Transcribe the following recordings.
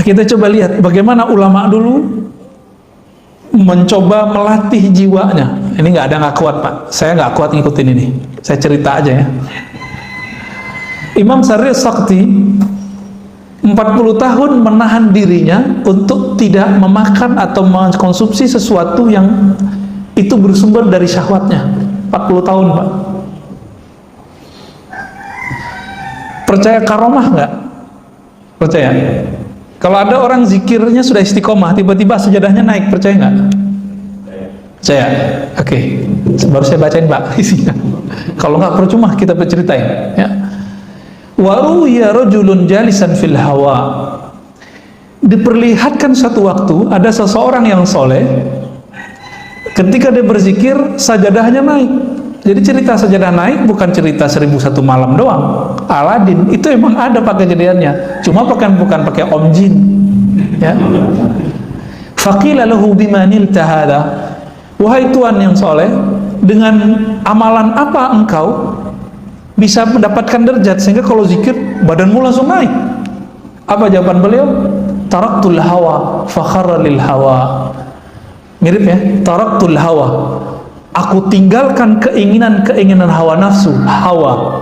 Kita coba lihat bagaimana ulama dulu mencoba melatih jiwanya. Ini nggak kuat Pak, saya nggak kuat ngikutin ini, saya cerita aja ya. Imam Syarif Sakti 40 tahun menahan dirinya untuk tidak memakan atau mengkonsumsi sesuatu yang itu bersumber dari syahwatnya. 40 tahun Pak. Percaya karomah nggak? Percaya? Kalau ada orang zikirnya sudah istiqomah, tiba-tiba sejadahnya naik, percaya nggak? Percaya? Oke. Baru saya bacain Pak isinya. Kalau nggak percuma kita berceritain. Ya. Waruya rajulun jalisan fil hawa. Diperlihatkan satu waktu ada seseorang yang soleh, ketika dia berzikir sajadahnya naik. Jadi cerita sajadah naik bukan cerita 1001 malam doang. Aladin itu emang ada Pak kejadiannya, cuma bukan pakai om jin. Ya. Faqila lahu bima nilta hadza. Wahai tuan yang soleh, dengan amalan apa engkau bisa mendapatkan derajat sehingga kalau zikir badanmu langsung naik? Apa jawaban beliau? Taraktul hawa fakharra lil hawa. Mirip ya, taraktul hawa. Aku tinggalkan keinginan hawa nafsu, hawa.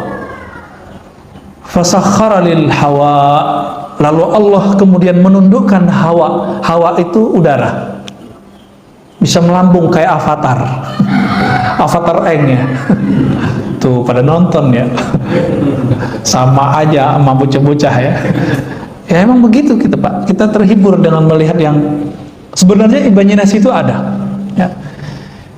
Fasakhara lil hawa. Lalu Allah kemudian menundukkan hawa. Hawa itu udara. Bisa melambung kayak avatar. Avatar Eng ya. Tuh pada nonton ya. Sama aja sama bocah-bocah ya. Ya emang begitu kita Pak. Kita terhibur dengan melihat yang sebenarnya imajinasi itu ada. Ya.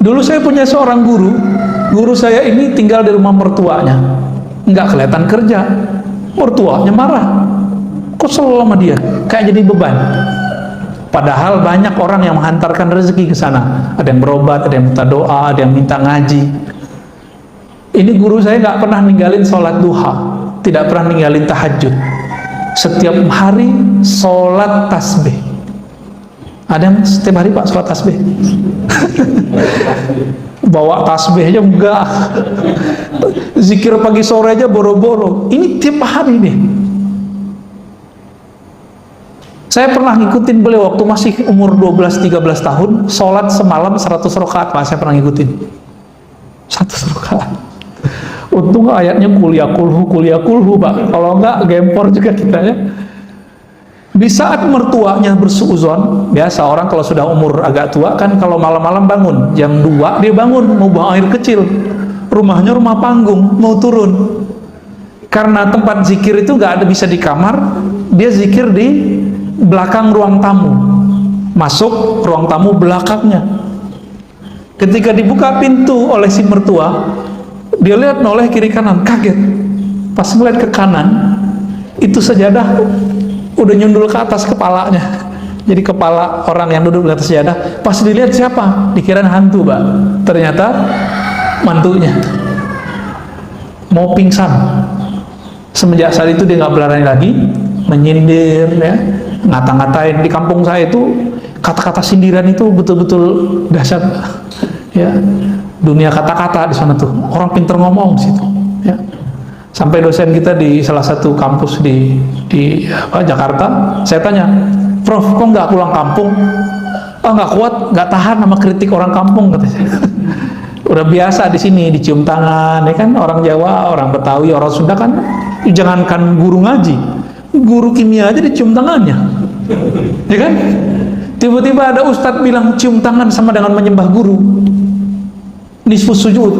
Dulu saya punya seorang guru saya ini tinggal di rumah mertuanya, nggak kelihatan kerja, mertuanya marah, kesel sama dia, kayak jadi beban. Padahal banyak orang yang menghantarkan rezeki ke sana, ada yang berobat, ada yang minta doa, ada yang minta ngaji. Ini guru saya nggak pernah ninggalin sholat duha, tidak pernah ninggalin tahajud, setiap hari sholat tasbih. Ada yang setiap hari Pak sholat tasbih? Bawa tasbih aja enggak. Zikir pagi sore aja boro-boro. Ini tiap hari nih. Saya pernah ngikutin beliau waktu masih umur 12-13 tahun, sholat semalam 100 rakaat Pak, saya pernah ngikutin 100 rakaat. Untung ayatnya kuliah kulhu Pak, kalau enggak gempor juga kita ya. Di saat mertuanya bersuuzon, biasa orang kalau sudah umur agak tua kan kalau malam-malam bangun, jam 2 dia bangun mau buang air kecil, rumahnya rumah panggung, mau turun. Karena tempat zikir itu nggak ada bisa di kamar, dia zikir di belakang ruang tamu, masuk ruang tamu belakangnya. Ketika dibuka pintu oleh si mertua, dia lihat noleh kiri kanan, kaget. Pas ngeliat ke kanan, itu sajadah udah nyundul ke atas kepalanya. Jadi kepala orang yang duduk di atas sajadah. Pas dilihat siapa? Dikirain hantu Pak. Ternyata mantunya. Mau pingsan. Semenjak saat itu dia nggak berani lagi menyindir ya, ngata-ngatain. Di kampung saya itu kata-kata sindiran itu betul-betul dahsyat ya. Dunia kata-kata di sana tuh. Orang pinter ngomong di situ ya. Sampai dosen kita di salah satu kampus di Jakarta, saya tanya, Prof, kok nggak pulang kampung? Oh, nggak kuat, nggak tahan sama kritik orang kampung, katanya. Udah biasa di sini dicium tangan, ya kan, orang Jawa, orang Betawi, orang Sunda kan, jangankan guru ngaji, guru kimia aja dicium tangannya, ya kan? Tiba-tiba ada ustadz bilang cium tangan sama dengan menyembah guru, nisfus sujud.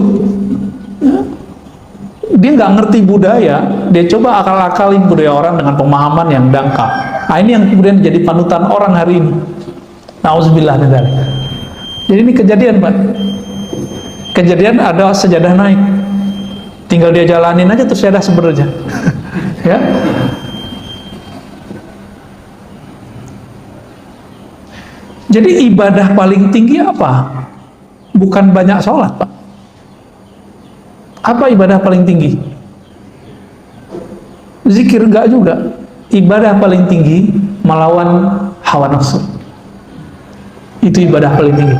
Dia nggak ngerti budaya, dia coba akal-akalin budaya orang dengan pemahaman yang dangkal. Nah ini yang kemudian jadi panutan orang hari ini. Nauzubillah min dzalik. Jadi ini kejadian Pak. Kejadian ada sejadah naik, tinggal dia jalanin aja tuh sejadah sebenarnya. Ya. Jadi ibadah paling tinggi apa? Bukan banyak sholat Pak. Apa ibadah paling tinggi? Zikir enggak juga. Ibadah paling tinggi melawan hawa nafsu. Itu ibadah paling tinggi.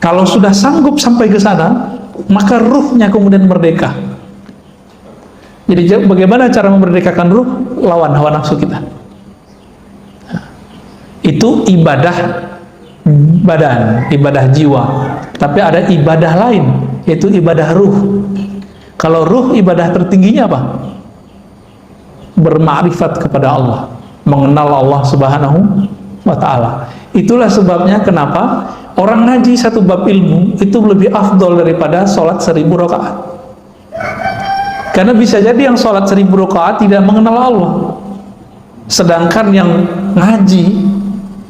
Kalau sudah sanggup sampai ke sana, maka ruhnya kemudian merdeka. Jadi bagaimana cara memerdekakan ruh? Lawan hawa nafsu kita. Itu ibadah badan, ibadah jiwa. Tapi ada ibadah lain, yaitu ibadah ruh. Kalau ruh, ibadah tertingginya apa? Bermakrifat kepada Allah, mengenal Allah Subhanahu wa ta'ala. Itulah sebabnya kenapa orang ngaji satu bab ilmu itu lebih afdol daripada sholat 1000 rakaat. Karena bisa jadi yang sholat 1000 rakaat tidak mengenal Allah, sedangkan yang ngaji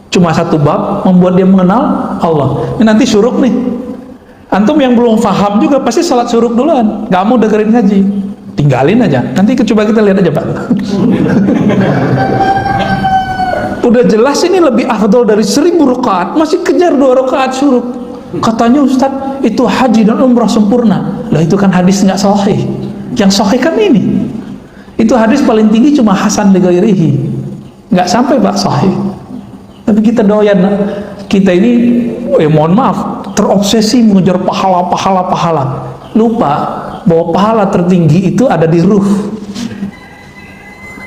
cuma satu bab membuat dia mengenal Allah. Ini nanti syuruk nih. Antum yang belum paham juga pasti sholat syuruk duluan, gak mau dengerin ngaji, tinggalin aja. Nanti coba kita lihat aja Pak. Udah jelas ini lebih afdol dari 1000 rakaat, masih kejar 2 rakaat syuruk. Katanya Ustadz itu haji dan umrah sempurna. Lah itu kan hadis nggak sahih. Yang sahih kan ini. Itu hadis paling tinggi cuma hasan li ghairihi, nggak sampai Pak sahih. Tapi kita doyan, kita ini mohon maaf, terobsesi mengejar pahala, lupa bahwa pahala tertinggi itu ada di ruh.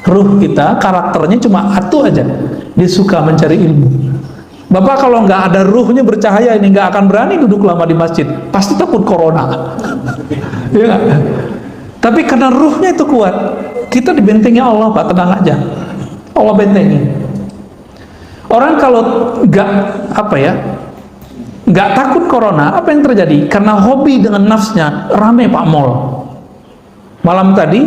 Ruh kita, karakternya cuma satu aja, dia suka mencari ilmu. Bapak kalau nggak ada ruhnya bercahaya ini nggak akan berani duduk lama di masjid, pasti takut corona. Ya nggak? Tapi karena ruhnya itu kuat, kita dibentengi Allah Pak, tenang aja, Allah bentengi. Orang kalau nggak takut corona, apa yang terjadi? Karena hobi dengan nafsnya, rame Pak mall. Malam tadi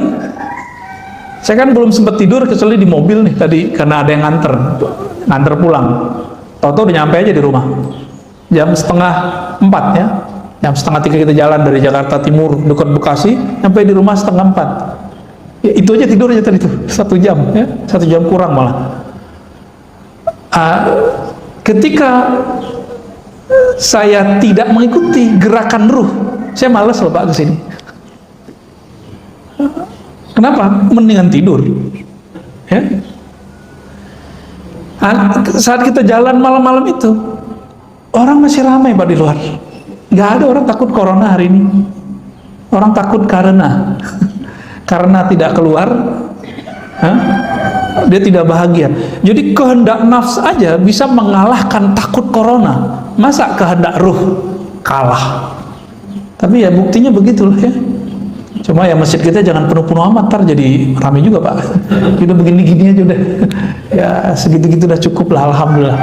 saya kan belum sempat tidur kecuali di mobil nih tadi, karena ada yang nganter pulang. Tahu-tahu udah nyampe aja di rumah jam 3:30 ya, jam 2:30 kita jalan dari Jakarta Timur dekat Bekasi, nyampe di rumah 3:30 ya. Itu aja tidurnya tadi tuh 1 jam ya, 1 jam kurang malah. Ketika saya tidak mengikuti gerakan ruh, saya malas loh Pak kesini. Kenapa? Mendingan tidur ya. Saat kita jalan malam-malam itu orang masih ramai Pak di luar, nggak ada orang takut corona hari ini. Orang takut karena tidak keluar, dia tidak bahagia. Jadi kehendak nafs aja bisa mengalahkan takut corona, masa kehendak ruh kalah? Tapi ya buktinya begitulah ya. Cuma ya masjid kita jangan penuh-penuh amat, ntar jadi ramai juga Pak. Udah begini-gini aja udah. Ya segitu-gitu udah cukup lah, alhamdulillah.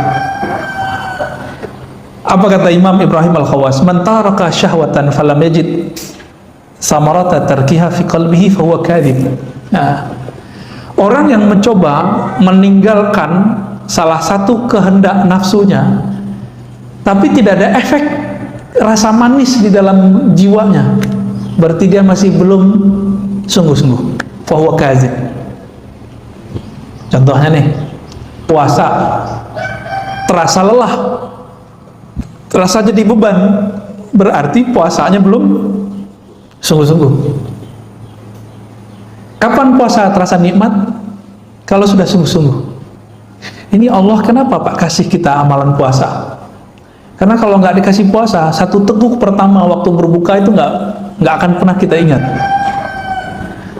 Apa kata Imam Ibrahim Al-Khawas? Man taraka syahwatan falam yajid samarata tarkiha fi qalbihi fahuwa kadhib. Nah, orang yang mencoba meninggalkan salah satu kehendak nafsunya, tapi tidak ada efek rasa manis di dalam jiwanya, berarti dia masih belum sungguh-sungguh. Fahuwa kadzib. Contohnya nih, puasa terasa lelah, terasa jadi beban, berarti puasanya belum sungguh-sungguh. Kapan puasa terasa nikmat? Kalau sudah sungguh-sungguh. Ini Allah kenapa Pak kasih kita amalan puasa? Karena kalau nggak dikasih puasa, 1 teguk pertama waktu berbuka itu nggak akan pernah kita ingat.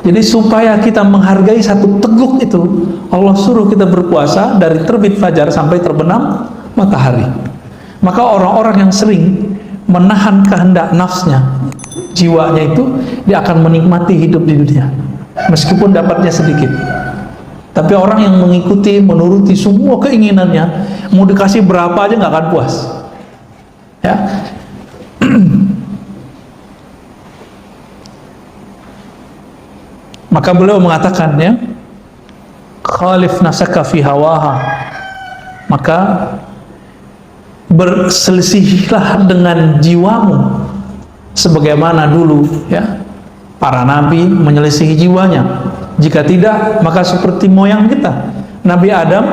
Jadi supaya kita menghargai 1 teguk itu, Allah suruh kita berpuasa dari terbit fajar sampai terbenam matahari. Maka orang-orang yang sering menahan kehendak nafsnya, jiwanya itu, dia akan menikmati hidup di dunia meskipun dapatnya sedikit. Tapi orang yang mengikuti, menuruti semua keinginannya, mau dikasih berapa aja nggak akan puas ya. Maka beliau mengatakan ya, khalif nafsaka fi hawaha, maka berselisihlah dengan jiwamu sebagaimana dulu ya para nabi menyelisihi jiwanya. Jika tidak, maka seperti moyang kita, Nabi Adam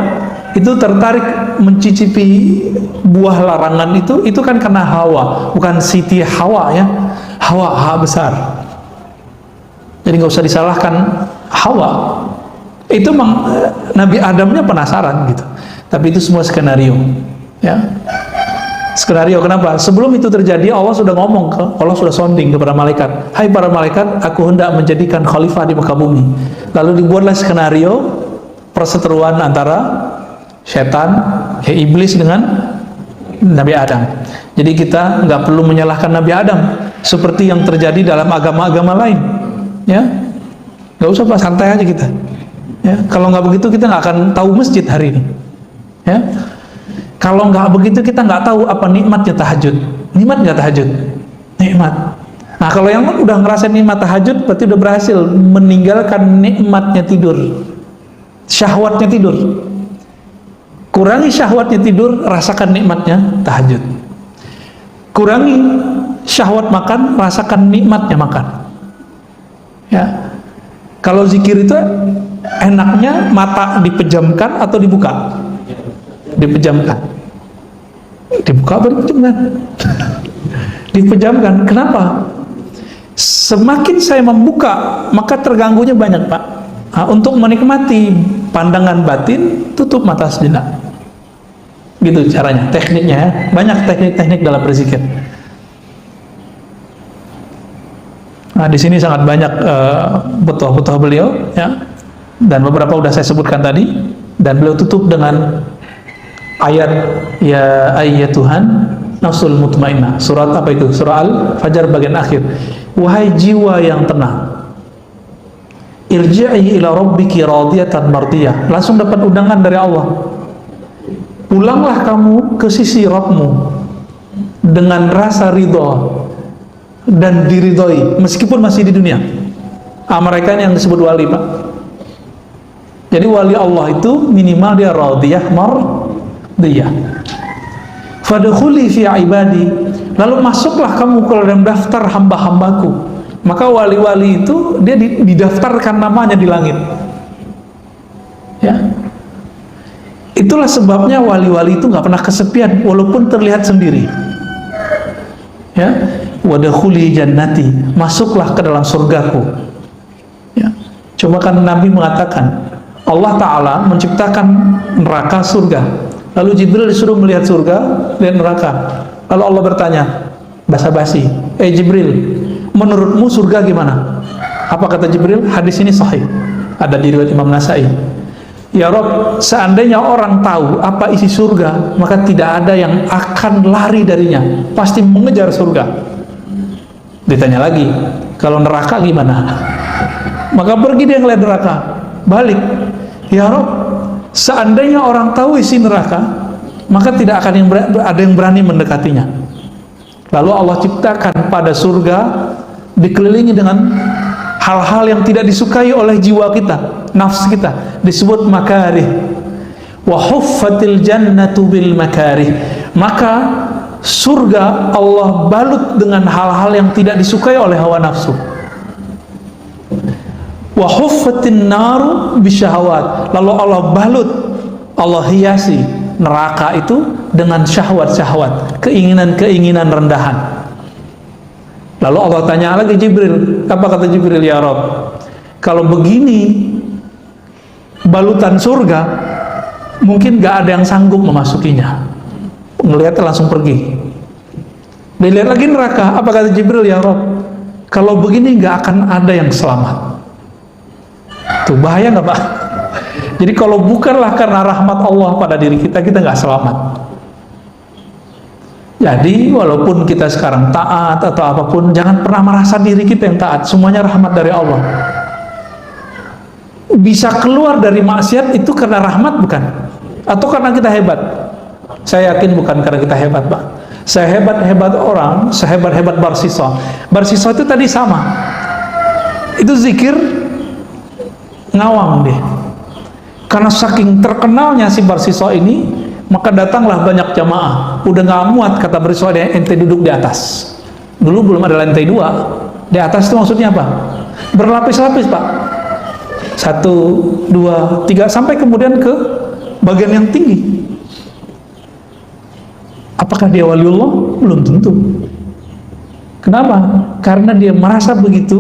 itu tertarik mencicipi buah larangan itu kan karena Hawa, bukan Siti Hawa ya, Hawa besar. Jadi nggak usah disalahkan Hawa, itu Nabi Adamnya penasaran gitu. Tapi itu semua skenario ya. Skenario, kenapa? Sebelum itu terjadi, Allah sudah ngomong, Allah sudah sounding kepada malaikat, hai para malaikat, aku hendak menjadikan khalifah di muka bumi. Lalu dibuatlah skenario perseteruan antara setan, iblis dengan Nabi Adam. Jadi kita nggak perlu menyalahkan Nabi Adam seperti yang terjadi dalam agama-agama lain, ya. Nggak usah, Pak, santai aja kita. Ya, kalau nggak begitu kita nggak akan tahu masjid hari ini. Ya. Kalau nggak begitu kita nggak tahu apa nikmatnya tahajud. Nikmat nggak tahajud? Nikmat. Nah, kalau yang udah ngerasain nikmat tahajud berarti udah berhasil meninggalkan nikmatnya tidur, syahwatnya tidur. Kurangi syahwatnya tidur, rasakan nikmatnya tahajud. Kurangi syahwat makan, rasakan nikmatnya makan. Ya. Kalau zikir itu enaknya mata dipejamkan atau dibuka? Dipejamkan. Dibuka atau dipejamkan? Dipejamkan. Kenapa? Semakin saya membuka, maka terganggunya banyak, Pak. Nah, untuk menikmati pandangan batin, tutup mata sejenak. Gitu caranya, tekniknya ya. Banyak teknik-teknik dalam berzikir. Nah, di sini sangat banyak butuh-butuh beliau, ya. Dan beberapa sudah saya sebutkan tadi, dan beliau tutup dengan ayat ya ayyatuhan nafsul mutmainnah. Surat apa itu? Surah Al-Fajr bagian akhir. Wahai jiwa yang tenang, irji'i ila rabbiki radiyatan mardiyah. Langsung dapat undangan dari Allah. Pulanglah kamu ke sisi Rabbmu dengan rasa ridha dan diridhoi meskipun masih di dunia. Mereka yang disebut wali, Pak. Jadi wali Allah itu minimal dia radiyah mardiyah. Fadkhuli fi ibadi, lalu masuklah kamu ke dalam daftar hamba-hambaku. Maka wali-wali itu dia didaftarkan namanya di langit. Ya. Itulah sebabnya wali-wali itu nggak pernah kesepian walaupun terlihat sendiri. Ya. Wadkhuli jannati, masuklah ke dalam surgaku. Ya. Cuma kan Nabi mengatakan Allah Ta'ala menciptakan neraka surga. Lalu Jibril disuruh melihat surga, lihat neraka. Lalu Allah bertanya, basa-basi, Jibril, menurutmu surga gimana? Apa kata Jibril? Hadis ini sahih, ada di riwayat Imam Nasai. Ya Rob, seandainya orang tahu apa isi surga, maka tidak ada yang akan lari darinya, pasti mengejar surga. Ditanya lagi, kalau neraka gimana? Maka pergi dia ngeliat neraka, balik. Ya Rob, seandainya orang tahu isi neraka, maka tidak akan ada yang berani mendekatinya. Lalu Allah ciptakan pada surga dikelilingi dengan hal-hal yang tidak disukai oleh jiwa kita, nafsu kita, disebut makarih. Wa huffatil jannatu bil makarih. Maka surga Allah balut dengan hal-hal yang tidak disukai oleh hawa nafsu. Wa huffatin naru bisyahawat. Lalu Allah balut, Allah hiasi neraka itu dengan syahwat-syahwat, keinginan-keinginan rendahan. Lalu Allah tanya lagi Jibril, apa kata Jibril? Ya Rabb, kalau begini balutan surga, mungkin gak ada yang sanggup memasukinya. Ngelihatnya langsung pergi. Dilihat lagi neraka, apa kata Jibril? Ya Rabb, kalau begini gak akan ada yang selamat. Tuh bahaya nggak, Pak? Jadi kalau bukanlah karena rahmat Allah pada diri kita, kita nggak selamat. Jadi walaupun kita sekarang taat atau apapun, jangan pernah merasa diri kita yang taat. Semuanya rahmat dari Allah. Bisa keluar dari maksiat itu karena rahmat bukan? Atau karena kita hebat? Saya yakin bukan karena kita hebat, Pak. Sehebat-hebat orang, sehebat-hebat Barsiso. Barsiso itu tadi sama. Itu zikir ngawang deh, karena saking terkenalnya si Barsiso ini, maka datanglah banyak jamaah. Udah nggak muat, kata Barsiso, ente duduk di atas. Dulu belum ada lantai 2. Di atas itu maksudnya apa? Berlapis-lapis, Pak. 1, 2, 3 sampai kemudian ke bagian yang tinggi. Apakah dia waliullah? Belum tentu. Kenapa? Karena dia merasa begitu,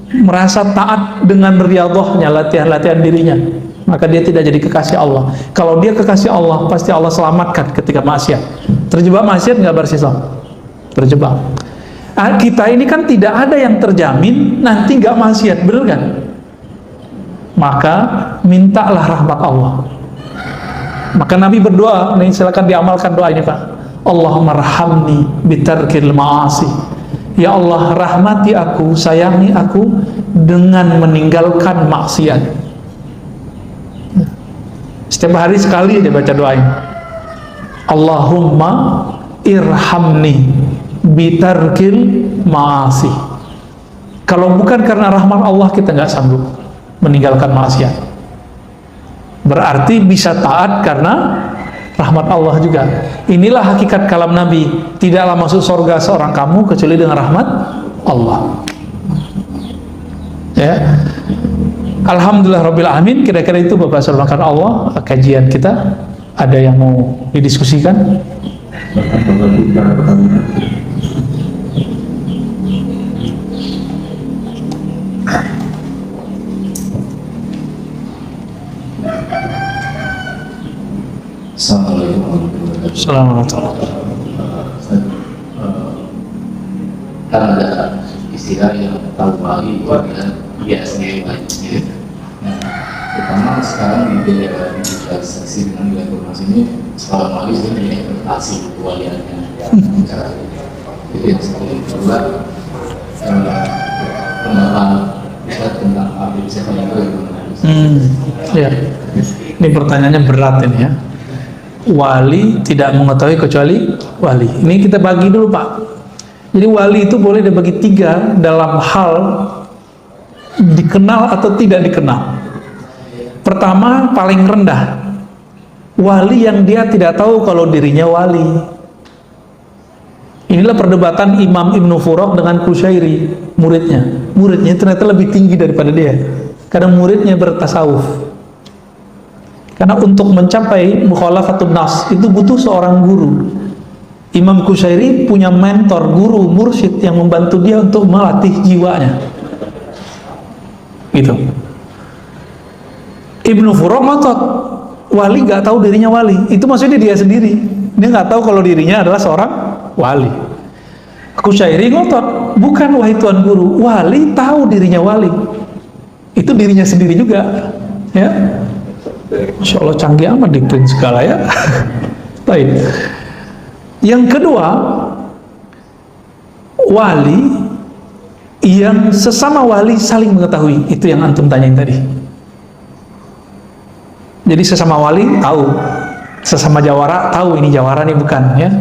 merasa taat dengan riyadhahnya, latihan-latihan dirinya, maka dia tidak jadi kekasih Allah. Kalau dia kekasih Allah, pasti Allah selamatkan ketika maksiat. Terjebak maksiat nggak bersisa? Terjebak. Kita ini kan tidak ada yang terjamin nanti nggak maksiat, bener kan? Maka mintalah rahmat Allah. Maka Nabi berdoa, nih silakan diamalkan doa ini Pak. Allahumma rahamni bitarkil ma'asi. Ya Allah, rahmati aku, sayangi aku dengan meninggalkan maksiat. Setiap hari sekali dia baca doa ini. Allahumma irhamni bitarkil ma'asi. Kalau bukan karena rahmat Allah, kita nggak sanggup meninggalkan maksiat. Berarti bisa taat karena rahmat Allah juga. Inilah hakikat kalam Nabi. Tidaklah masuk surga seorang kamu kecuali dengan rahmat Allah. Ya. Alhamdulillah Rabbil Alamin. Kira-kira itu Bapak Saudara Allah kajian kita. Ada yang mau didiskusikan? Assalamualaikum warahmatullahi wabarakatuh. Assalamualaikum. Kan ada istilah yang tahu pagi itu adalah biasanya wajib. Nah, pertama sekarang di daerah digitalisasi dengan nilai informasi ini, sekarang lagi sudah interpretasi kewaliannya. Cara itu yang satu. Kedua, pendapat kita tentang apa bisa itu Ya. Ini pertanyaannya berat ini ya. Wali tidak mengetahui kecuali wali. Ini kita bagi dulu Pak. Jadi wali itu boleh dibagi tiga dalam hal dikenal atau tidak dikenal. Pertama, paling rendah, wali yang dia tidak tahu kalau dirinya wali. Inilah perdebatan Imam Ibnu Furaq dengan Qushairi, muridnya. Muridnya ternyata lebih tinggi daripada dia, karena muridnya bertasawuf. Karena untuk mencapai mukhalafatun nas itu butuh seorang guru. Imam Qushairi punya mentor, guru, mursyid yang membantu dia untuk melatih jiwanya. Gitu. Ibnu Furaq ngotot, wali nggak tahu dirinya wali. Itu maksudnya dia sendiri. Dia nggak tahu kalau dirinya adalah seorang wali. Qushairi ngotot, bukan wahai tuan guru, wali tahu dirinya wali. Itu dirinya sendiri juga. Ya. Masya Allah canggih amat di print segala ya. Baik. Yang kedua, wali yang sesama wali saling mengetahui. Itu yang antum tanyain tadi. Jadi sesama wali tahu, sesama jawara tahu ini jawara nih bukan ya.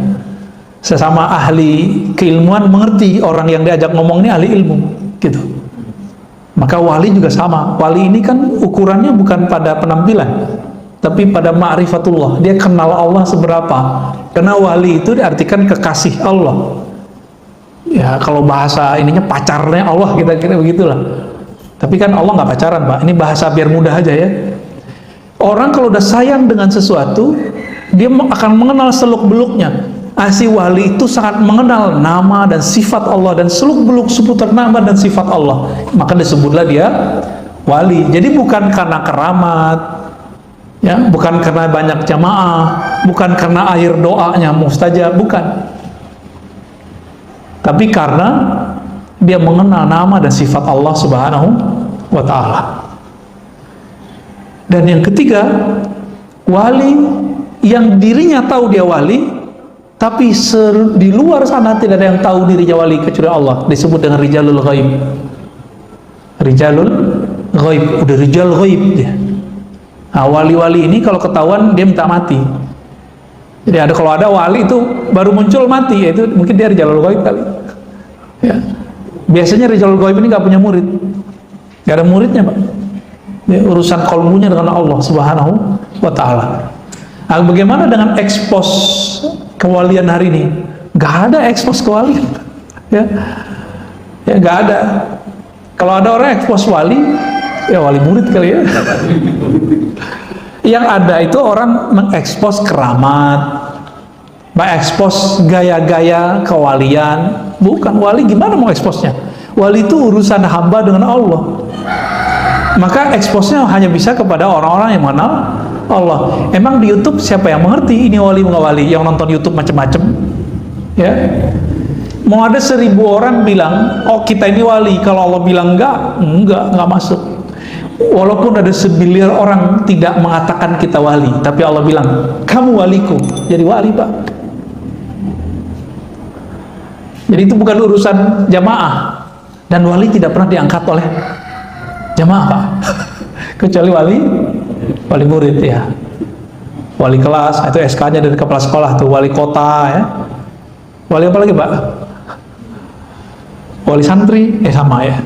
Sesama ahli keilmuan mengerti orang yang diajak ngomong ini ahli ilmu gitu. Maka wali juga sama. Wali ini kan ukurannya bukan pada penampilan, tapi pada ma'rifatullah. Dia kenal Allah seberapa. Karena wali itu diartikan kekasih Allah. Ya kalau bahasa ininya pacarnya Allah, kita kira begitulah. Tapi kan Allah nggak pacaran Pak. Ini bahasa biar mudah aja ya. Orang kalau udah sayang dengan sesuatu, dia akan mengenal seluk-beluknya. Si wali itu sangat mengenal nama dan sifat Allah dan seluk-beluk seputar nama dan sifat Allah. Maka disebutlah dia wali. Jadi bukan karena keramat, ya, bukan karena banyak jamaah, bukan karena air doanya mustajab, bukan. Tapi karena dia mengenal nama dan sifat Allah Subhanahu wa Ta'ala. Dan yang ketiga, wali yang dirinya tahu dia wali, tapi di luar sana tidak ada yang tahu dirinya wali kecuali Allah. Disebut dengan rijalul ghaib. Rijalul ghaib, udah rijal ghaib dia. Nah, wali-wali ini kalau ketahuan dia minta mati. Jadi kalau ada wali itu baru muncul mati, yaitu mungkin dia rijalul ghaib kali. Ya. Biasanya rijalul ghaib ini nggak punya murid, nggak ada muridnya Pak. Ya, urusan kolbunya dengan Allah Subhanahu wa Ta'ala. Nah, bagaimana dengan ekspos kewalian hari ini? Gak ada ekspos kewalian, ya gak ada. Kalau ada orang ekspos wali, ya wali murid kali ya. Yang ada itu orang mengekspos keramat, mengekspos gaya-gaya kewalian. Bukan wali, gimana mau eksposnya? Wali itu urusan hamba dengan Allah. Maka eksposnya hanya bisa kepada orang-orang yang mengenal Allah. Emang di YouTube siapa yang mengerti ini wali nggak wali? Yang nonton YouTube macam-macam, ya. Mau ada 1000 orang bilang, oh kita ini wali. Kalau Allah bilang enggak masuk. Walaupun ada 1 miliar orang tidak mengatakan kita wali, tapi Allah bilang, kamu waliku, jadi wali, Pak. Jadi itu bukan urusan jamaah. Dan wali tidak pernah diangkat oleh jamaah, Pak. Kecuali wali murid, ya. Wali kelas, itu SK-nya dari kepala sekolah tuh, wali kota, ya. Wali apa lagi, Pak? Wali santri, sama ya.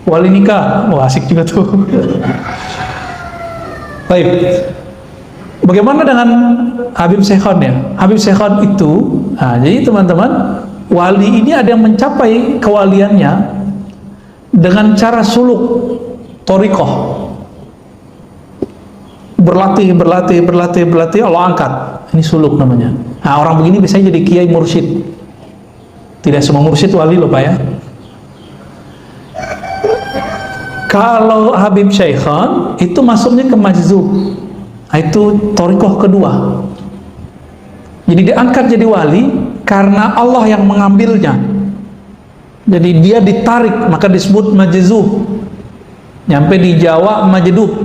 Wali nikah, wah asik juga tuh. Baik. Bagaimana dengan Habib Syekhon ya? Habib Syekhon itu, jadi teman-teman, wali ini ada yang mencapai kewaliannya dengan cara suluk, thariqah. Berlatih, Allah angkat. Ini suluk namanya. Nah, orang begini biasanya jadi kiai mursyid. Tidak semua mursyid wali loh, Pak, ya. Kalau Habib Syekhon itu masuknya ke majzub. Nah, itu thariqah kedua. Jadi diangkat jadi wali karena Allah yang mengambilnya. Jadi dia ditarik, maka disebut majzub. Nyampe di Jawa majdub.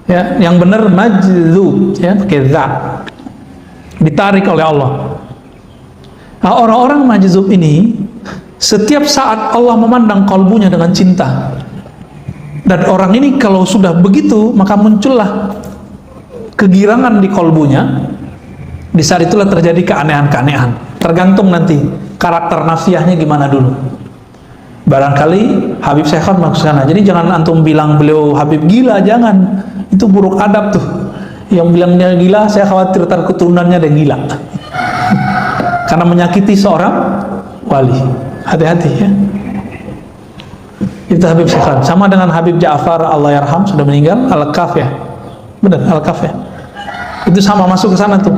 Ya, yang benar majzub, ya, pakai za. Ditarik oleh Allah. Nah, orang-orang majzub ini setiap saat Allah memandang kalbunya dengan cinta. Dan orang ini kalau sudah begitu, maka muncullah kegirangan di kalbunya. Di saat itulah terjadi keanehan-keanehan. Tergantung nanti karakter nafsiyahnya gimana dulu. Barangkali Habib Syekhon maksud sana. Jadi jangan antum bilang beliau Habib gila, jangan. Itu buruk adab tuh. Yang bilang dia gila, saya khawatir ntar keturunannya ada yang gila. Karena menyakiti seorang wali. Hati-hati, ya. Itu Habib Syekhon. Sama dengan Habib Ja'far Allah yarham, sudah meninggal, Al-Kaf, ya. Benar, Al-Kaf, ya. Itu sama, masuk ke sana tuh.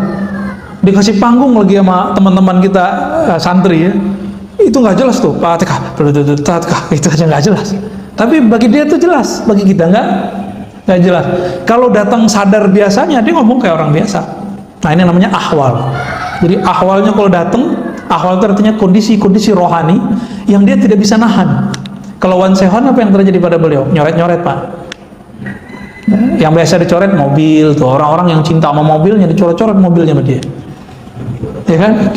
Dikasih panggung lagi sama teman-teman kita santri, ya. Itu nggak jelas tuh, Fatihah, itu aja nggak jelas. Tapi bagi dia itu jelas, bagi kita nggak jelas. Kalau datang sadar biasanya dia ngomong kayak orang biasa. Nah, ini namanya ahwal. Jadi ahwalnya kalau datang, ahwal itu artinya kondisi rohani yang dia tidak bisa nahan. Kalau Wan Sehon apa yang terjadi pada beliau? Nyoret-nyoret, Pak. Yang biasa dicoret mobil tuh, orang-orang yang cinta sama mobilnya dicoret-coret mobilnya sama dia. Ya kan?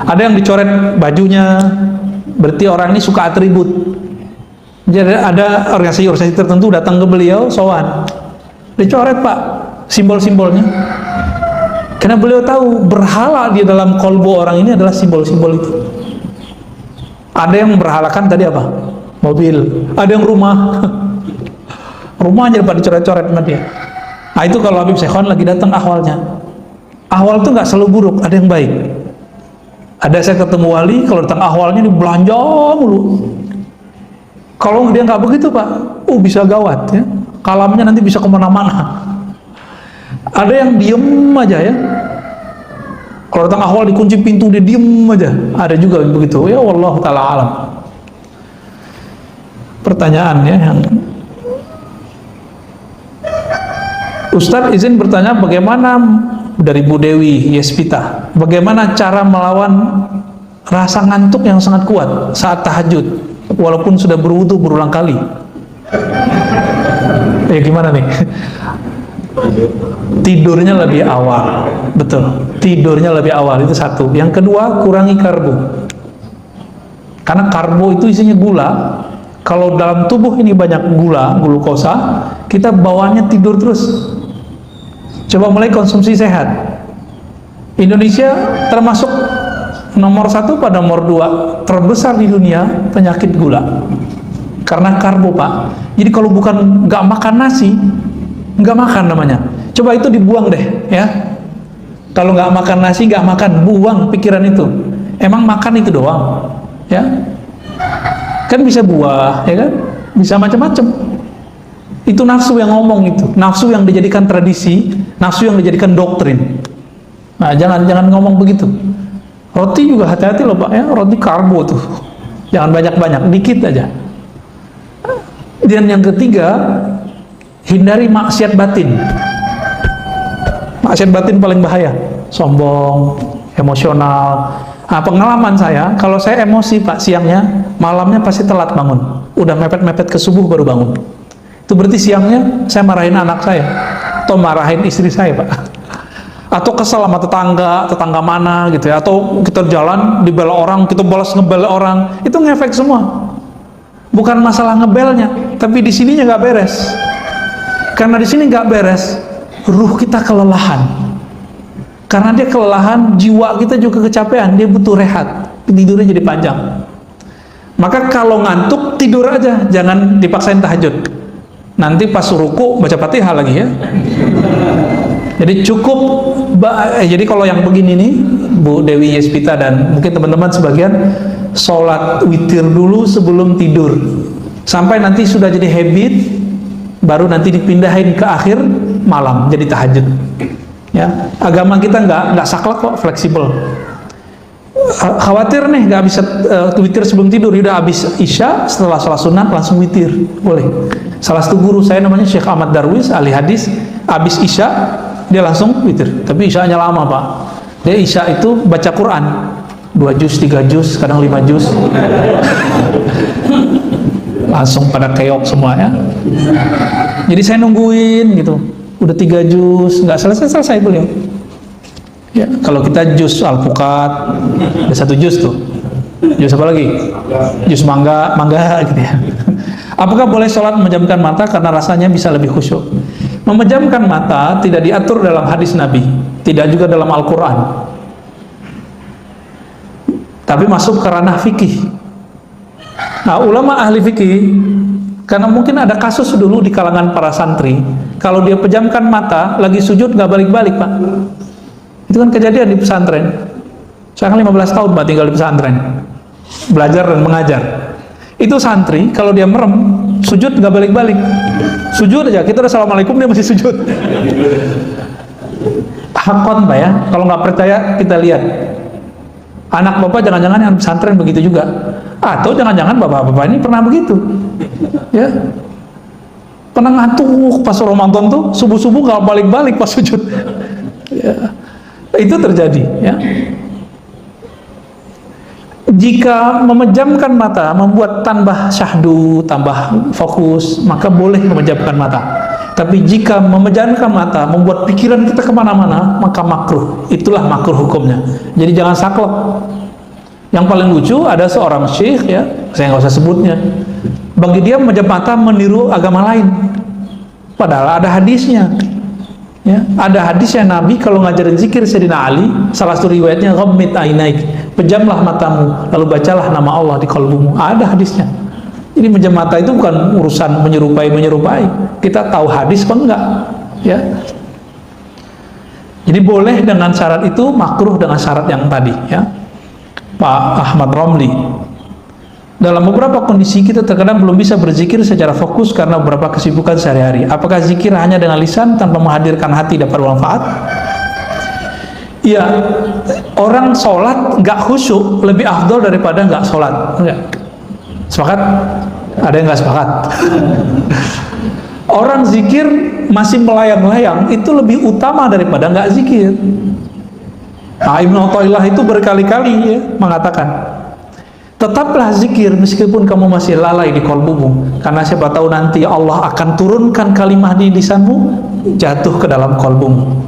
Ada yang dicoret bajunya, berarti orang ini suka atribut. Jadi ada organisasi tertentu datang ke beliau, sowan, dicoret, Pak, simbol-simbolnya. Karena beliau tahu berhala di dalam kolbu orang ini adalah simbol-simbol itu. Ada yang berhalakan tadi apa? Mobil. Ada yang rumah. Rumahnya dapat dicoret-coret sama dia. Nah, itu kalau Habib Syekhon lagi datang ahwalnya. Ahwal itu nggak selalu buruk, ada yang baik. Ada saya ketemu wali, kalau datang ahwalnya dibelanja mulu. Kalau dia nggak begitu, Pak, bisa gawat, ya. Kalamnya nanti bisa kemana-mana. Ada yang diem aja, ya. Kalau datang ahwal dikunci pintu, dia diem aja. Ada juga begitu. Ya, wallahu ta'ala alam. Pertanyaannya yang Ustadz izin bertanya, bagaimana dari Bu Dewi Yespita, bagaimana cara melawan rasa ngantuk yang sangat kuat saat tahajud walaupun sudah berwudu berulang kali? Ya gimana nih? Tidurnya lebih awal. Betul, tidurnya lebih awal, itu satu. Yang kedua, kurangi karbo. Karena karbo itu isinya gula. Kalau dalam tubuh ini banyak gula, glukosa, kita bawaannya tidur terus. Coba mulai konsumsi sehat. Indonesia termasuk nomor 1 pada nomor 2 terbesar di dunia penyakit gula. Karena karbo, Pak. Jadi kalau bukan nggak makan nasi, nggak makan namanya. Coba itu dibuang deh, ya. Kalau nggak makan nasi, nggak makan, buang pikiran itu. Emang makan itu doang, ya? Kan bisa buah, ya kan? Bisa macam-macam. Itu nafsu yang ngomong itu, nafsu yang dijadikan tradisi, nafsu yang dijadikan doktrin. Nah, jangan ngomong begitu. Roti juga hati-hati loh, Pak, ya. Roti karbo tuh, jangan banyak-banyak, dikit aja. Dan yang ketiga, hindari maksiat batin. Maksiat batin paling bahaya, sombong, emosional. Nah, pengalaman saya, kalau saya emosi Pak siangnya, malamnya pasti telat bangun. Udah mepet-mepet ke subuh baru bangun. Itu berarti siangnya saya marahin anak saya, atau marahin istri saya Pak. Atau kesel sama tetangga mana gitu ya. Atau kita jalan, dibela orang, kita balas ngebel orang. Itu ngefek semua. Bukan masalah ngebelnya, tapi di sininya nggak beres. Karena di sini nggak beres, ruh kita kelelahan. Karena dia kelelahan, jiwa kita juga kecapean, dia butuh rehat, tidurnya jadi panjang. Maka kalau ngantuk, tidur aja, jangan dipaksain tahajud. Nanti pas ruku baca Fatihah lagi ya. Jadi cukup, jadi kalau yang begini nih, Bu Dewi Yespita dan mungkin teman-teman sebagian, sholat witir dulu sebelum tidur. Sampai nanti sudah jadi habit, baru nanti dipindahin ke akhir malam, jadi tahajud. Ya, agama kita nggak saklek kok, fleksibel. Khawatir nih nggak bisa witir sebelum tidur, udah habis isya setelah sholat sunat langsung witir, boleh. Salah satu guru saya namanya Syekh Ahmad Darwis, ahli hadis, habis isya dia langsung witir. Tapi isyanya lama Pak. Dia isya itu baca Quran 2 juz, 3 juz, kadang 5 juz. Langsung pada keok semua ya. Jadi saya nungguin gitu. Udah 3 juz, nggak selesai beliau. Ya, kalau kita juz alpukat, ada 1 juz tuh. Juz apa lagi? Juz mangga gitu ya. Apakah boleh sholat memejamkan mata karena rasanya bisa lebih khusyuk? Memejamkan mata tidak diatur dalam hadis Nabi, tidak juga dalam Al-Quran. Tapi masuk ke ranah fikih. Nah, ulama ahli fikih, karena mungkin ada kasus dulu di kalangan para santri, kalau dia pejamkan mata, lagi sujud nggak balik-balik Pak. Itu kan kejadian di pesantren. Saya kan 15 tahun Pak tinggal di pesantren, belajar dan mengajar. Itu santri, kalau dia merem, sujud nggak balik-balik. Sujud aja, kita udah assalamualaikum, dia masih sujud. Hakon Pak ya, kalau nggak percaya kita lihat. Anak bapak jangan-jangan yang pesantren begitu juga. Atau jangan-jangan bapak-bapak ini pernah begitu. Ya, pernah ngantuk pas Ramadan tuh subuh-subuh nggak balik-balik pas sujud. Ya, itu terjadi. Ya, jika memejamkan mata membuat tambah syahdu, tambah fokus, maka boleh memejamkan mata. Tapi jika memejamkan mata membuat pikiran kita kemana-mana, maka makruh. Itulah makruh hukumnya. Jadi jangan saklek. Yang paling lucu ada seorang syekh ya, saya nggak usah sebutnya. Bagi dia memejam mata meniru agama lain. Padahal ada hadisnya. Ya, ada hadisnya Nabi kalau ngajarin zikir Sayyidina Ali, salah satu riwayatnya ghammid ainaik, pejamlah matamu lalu bacalah nama Allah di qalbumu. Ada hadisnya. Jadi pejam mata itu bukan urusan menyerupai. Kita tahu hadis apa enggak, ya. Jadi boleh dengan syarat itu, makruh dengan syarat yang tadi, ya. Pak Ahmad Romli, dalam beberapa kondisi kita terkadang belum bisa berzikir secara fokus karena beberapa kesibukan sehari-hari. Apakah zikir hanya dengan lisan tanpa menghadirkan hati dapat bermanfaat? Iya, orang sholat nggak khusyuk lebih afdol daripada nggak sholat. Enggak. Sepakat? Ada yang nggak sepakat? Orang zikir masih melayang-layang itu lebih utama daripada nggak zikir. Nah, Ibnu Athaillah itu berkali-kali ya, mengatakan, tetaplah zikir meskipun kamu masih lalai di kolbumu, karena siapa tahu nanti Allah akan turunkan kalimah di lisanmu jatuh ke dalam kolbumu.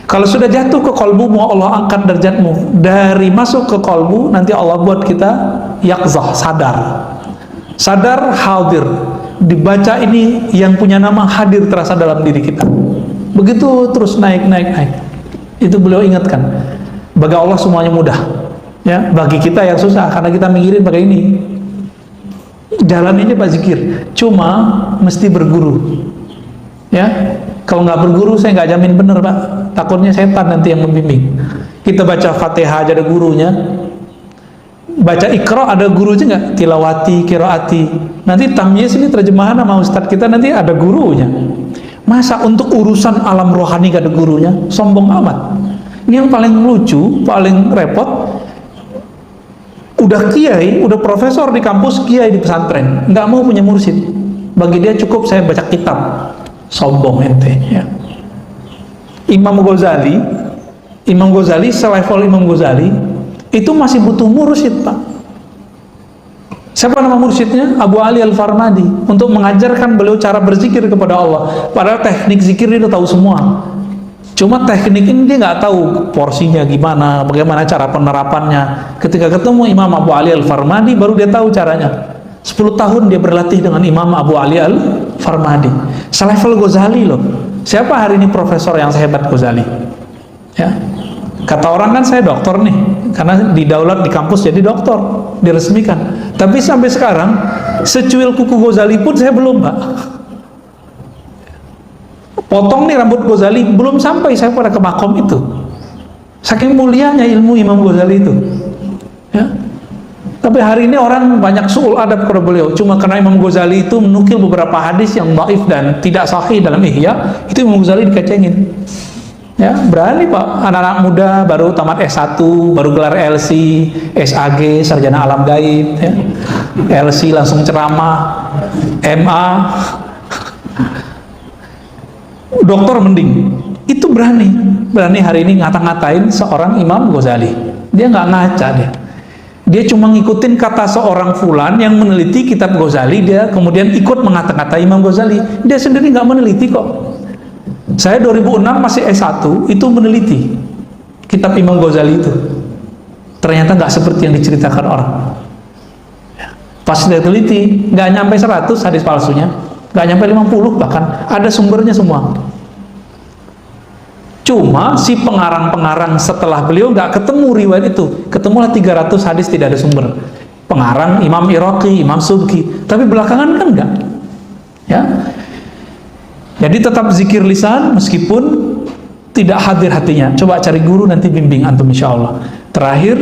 Kalau sudah jatuh ke kolbumu, Allah angkat derajatmu. Dari masuk ke kolbu, nanti Allah buat kita yaqzah, sadar hadir. Dibaca ini yang punya nama hadir terasa dalam diri kita. Begitu terus naik. Itu beliau ingatkan. Bagi Allah semuanya mudah. Ya, bagi kita yang susah karena kita mikirin pakai ini. Jalan ini Pak zikir. Cuma mesti berguru. Ya, kalau nggak berguru saya nggak jamin bener Pak. Takutnya setan nanti yang membimbing. Kita baca Fatihah aja ada gurunya. Baca Iqra ada gurunya nggak? Tilawati, qiraati. Nanti tamyiz ini terjemahan sama ustadz kita nanti ada gurunya. Masa untuk urusan alam rohani gak ada gurunya? Sombong amat. Ini yang paling lucu, paling repot. Udah kiai, udah profesor di kampus, kiai di pesantren, nggak mau punya mursyid. Bagi dia cukup saya baca kitab. Sombong ente. Ya. Imam Ghazali selevel Imam Ghazali itu masih butuh mursyid, Pak. Siapa nama mursyidnya? Abu Ali Al-Farmadi, untuk mengajarkan beliau cara berzikir kepada Allah. Padahal teknik zikir dia tahu semua, cuma teknik ini dia nggak tahu porsinya gimana, bagaimana cara penerapannya. Ketika ketemu Imam Abu Ali Al-Farmadi baru dia tahu caranya. 10 tahun dia berlatih dengan Imam Abu Ali Al-Farmadi, selevel Ghazali loh. Siapa hari ini profesor yang sehebat Ghazali? Ya, kata orang kan saya dokter nih, karena didaulat di kampus jadi dokter, diresmikan. Tapi sampai sekarang secuil kuku Ghazali pun saya belum, Pak. Potong nih rambut Ghazali belum sampai saya pada ke makom itu. Saking mulianya ilmu Imam Ghazali itu. Ya. Tapi hari ini orang banyak su'ul adab kepada beliau, cuma karena Imam Ghazali itu menukil beberapa hadis yang dhaif dan tidak sahih dalam Ihya, itu Imam Ghazali dikecengin. Ya, berani Pak, anak-anak muda baru tamat S1, baru gelar LC, SAG, sarjana alam gaib, ya. LC langsung ceramah, MA, doktor mending. Itu berani hari ini ngata-ngatain seorang Imam Ghazali. Dia nggak ngaca dia cuma ngikutin kata seorang fulan yang meneliti kitab Ghazali, dia kemudian ikut mengata-ngatai Imam Ghazali. Dia sendiri nggak meneliti kok. Saya 2006 masih S1 itu meneliti kitab Imam Ghazali itu. Ternyata nggak seperti yang diceritakan orang. Pas dia teliti, nggak nyampe 100 hadis palsunya, nggak nyampe 50 bahkan, ada sumbernya semua. Cuma si pengarang-pengarang setelah beliau nggak ketemu riwayat itu, ketemulah 300 hadis tidak ada sumber. Pengarang Imam Iraqi, Imam Subki, tapi belakangan kan enggak. Ya. Jadi tetap zikir lisan meskipun tidak hadir hatinya. Coba cari guru nanti bimbing antum insyaallah. Terakhir,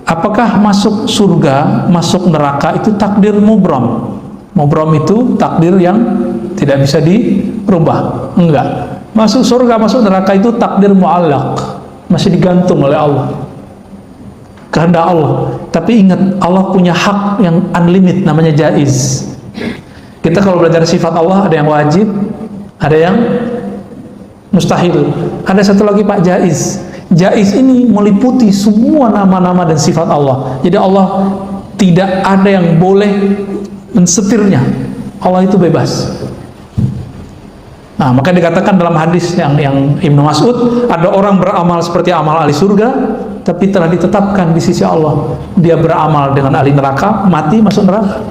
apakah masuk surga, masuk neraka itu takdir mubram? Mubram itu takdir yang tidak bisa dirubah. Enggak. Masuk surga, masuk neraka itu takdir mu'allaq, masih digantung oleh Allah, kehendak Allah. Tapi ingat, Allah punya hak yang unlimited, namanya jaiz. Kita kalau belajar sifat Allah, ada yang wajib, ada yang mustahil, ada satu lagi Pak, jaiz. Jaiz ini meliputi semua nama-nama dan sifat Allah. Jadi Allah tidak ada yang boleh mensetirnya. Allah itu bebas. Nah, maka dikatakan dalam hadis yang Ibnu Mas'ud, ada orang beramal seperti amal ahli surga, tapi telah ditetapkan di sisi Allah dia beramal dengan ahli neraka, mati masuk neraka.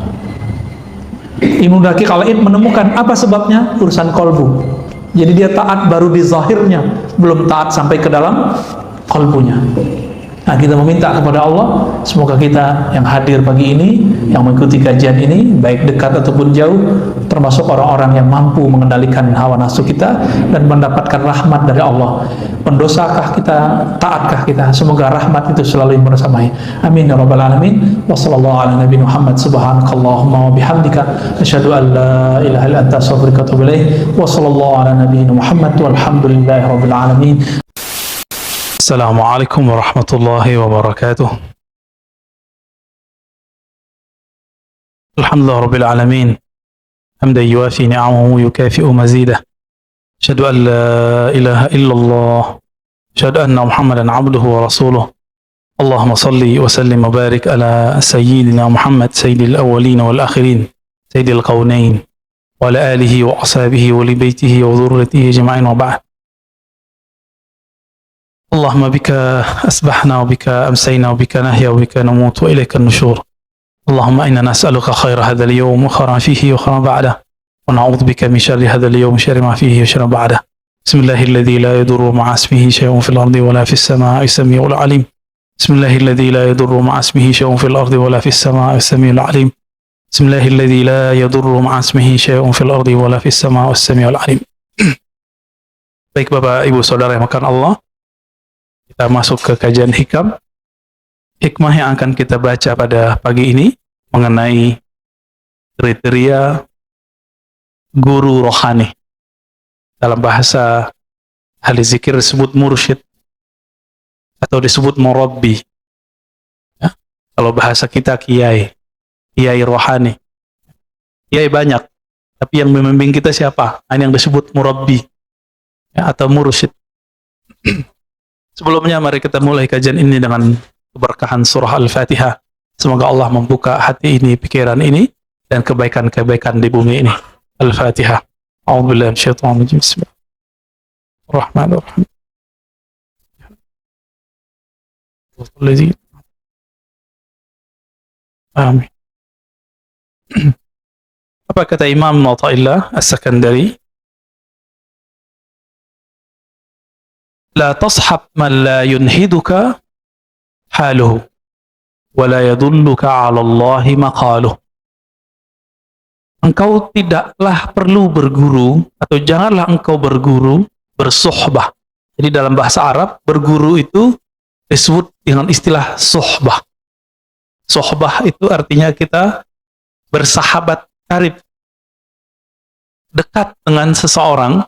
Ibnu Daqiq Al-Id menemukan apa sebabnya, urusan kolbu. Jadi dia taat baru di zahirnya, belum taat sampai ke dalam kolbunya. Nah, kita meminta kepada Allah, semoga kita yang hadir pagi ini, yang mengikuti kajian ini, baik dekat ataupun jauh, termasuk orang-orang yang mampu mengendalikan hawa nafsu kita dan mendapatkan rahmat dari Allah. Pendosakah kita, taatkah kita? Semoga rahmat itu selalu bersamai. Amin ya rabbal alamin. Wassallallahu ala nabi Muhammad, subhanakallahumma wa bihamdika, asyhadu an la ilaha illa anta, astaghfiruka wa atubu ilaik. Wassallallahu ala nabi Muhammad walhamdulillahi rabbil alamin. Assalamualaikum warahmatullahi wabarakatuh. Alhamdulillah rabbil alamin. حمدا يوافي نعمه ويكافئ مزيده. أشهد أن لا إله إلا الله، أشهد أن محمدا عبده ورسوله. اللهم صل وسلم وبارك على سيدنا محمد، سيد الأولين والآخرين، سيد الكونين، وعلى آله وأصحابه ولبيته وذريته أجمعين، وبعد. اللهم بك أسبحنا وبك أمسينا وبك نحيا وبك نموت وإليك النشور. اللهم إنا نسألك خير هذا اليوم وخير ما فيه وخير ما بعده، ونعوذ بك من شر هذا اليوم وشر ما فيه وشر ما بعده. بسم الله الذي لا يضر مع اسمه شيء في الأرض ولا في السماء، السميع العليم. بسم الله الذي لا يضر مع اسمه شيء في الأرض ولا في السماء، السميع العليم. بسم الله الذي لا يضر مع اسمه شيء في الأرض ولا في السماء، السميع العليم. Baik Bapak Ibu Saudara yang makan Allah, kita masuk ke kajian hikam. Hikmah yang akan kita baca pada pagi ini mengenai kriteria guru rohani. Dalam bahasa ahli zikir disebut mursyid atau disebut murabbi. Ya. Kalau bahasa kita kiai, kiai rohani. Kiai banyak, tapi yang membimbing kita siapa? Ini yang disebut murabbi, ya, atau mursyid. Sebelumnya mari kita mulai kajian ini dengan keberkahan surah Al-Fatihah. Semoga Allah membuka hati ini, pikiran ini, dan kebaikan-kebaikan di bumi ini. Al-Fatihah. A'udzubillahi minasyaitonir rajim. Bismillahirrahmanirrahim. Amin. Apa kata Imam Athaillah As-Sakandari? La tashab man la yunhiduka haluhu wa la yadulluka 'ala Allahi maqaluh. Engkau tidaklah perlu berguru, atau janganlah engkau berguru, bersuhbah. Jadi dalam bahasa Arab, berguru itu disebut dengan istilah suhbah. Suhbah itu artinya kita bersahabat karib, dekat dengan seseorang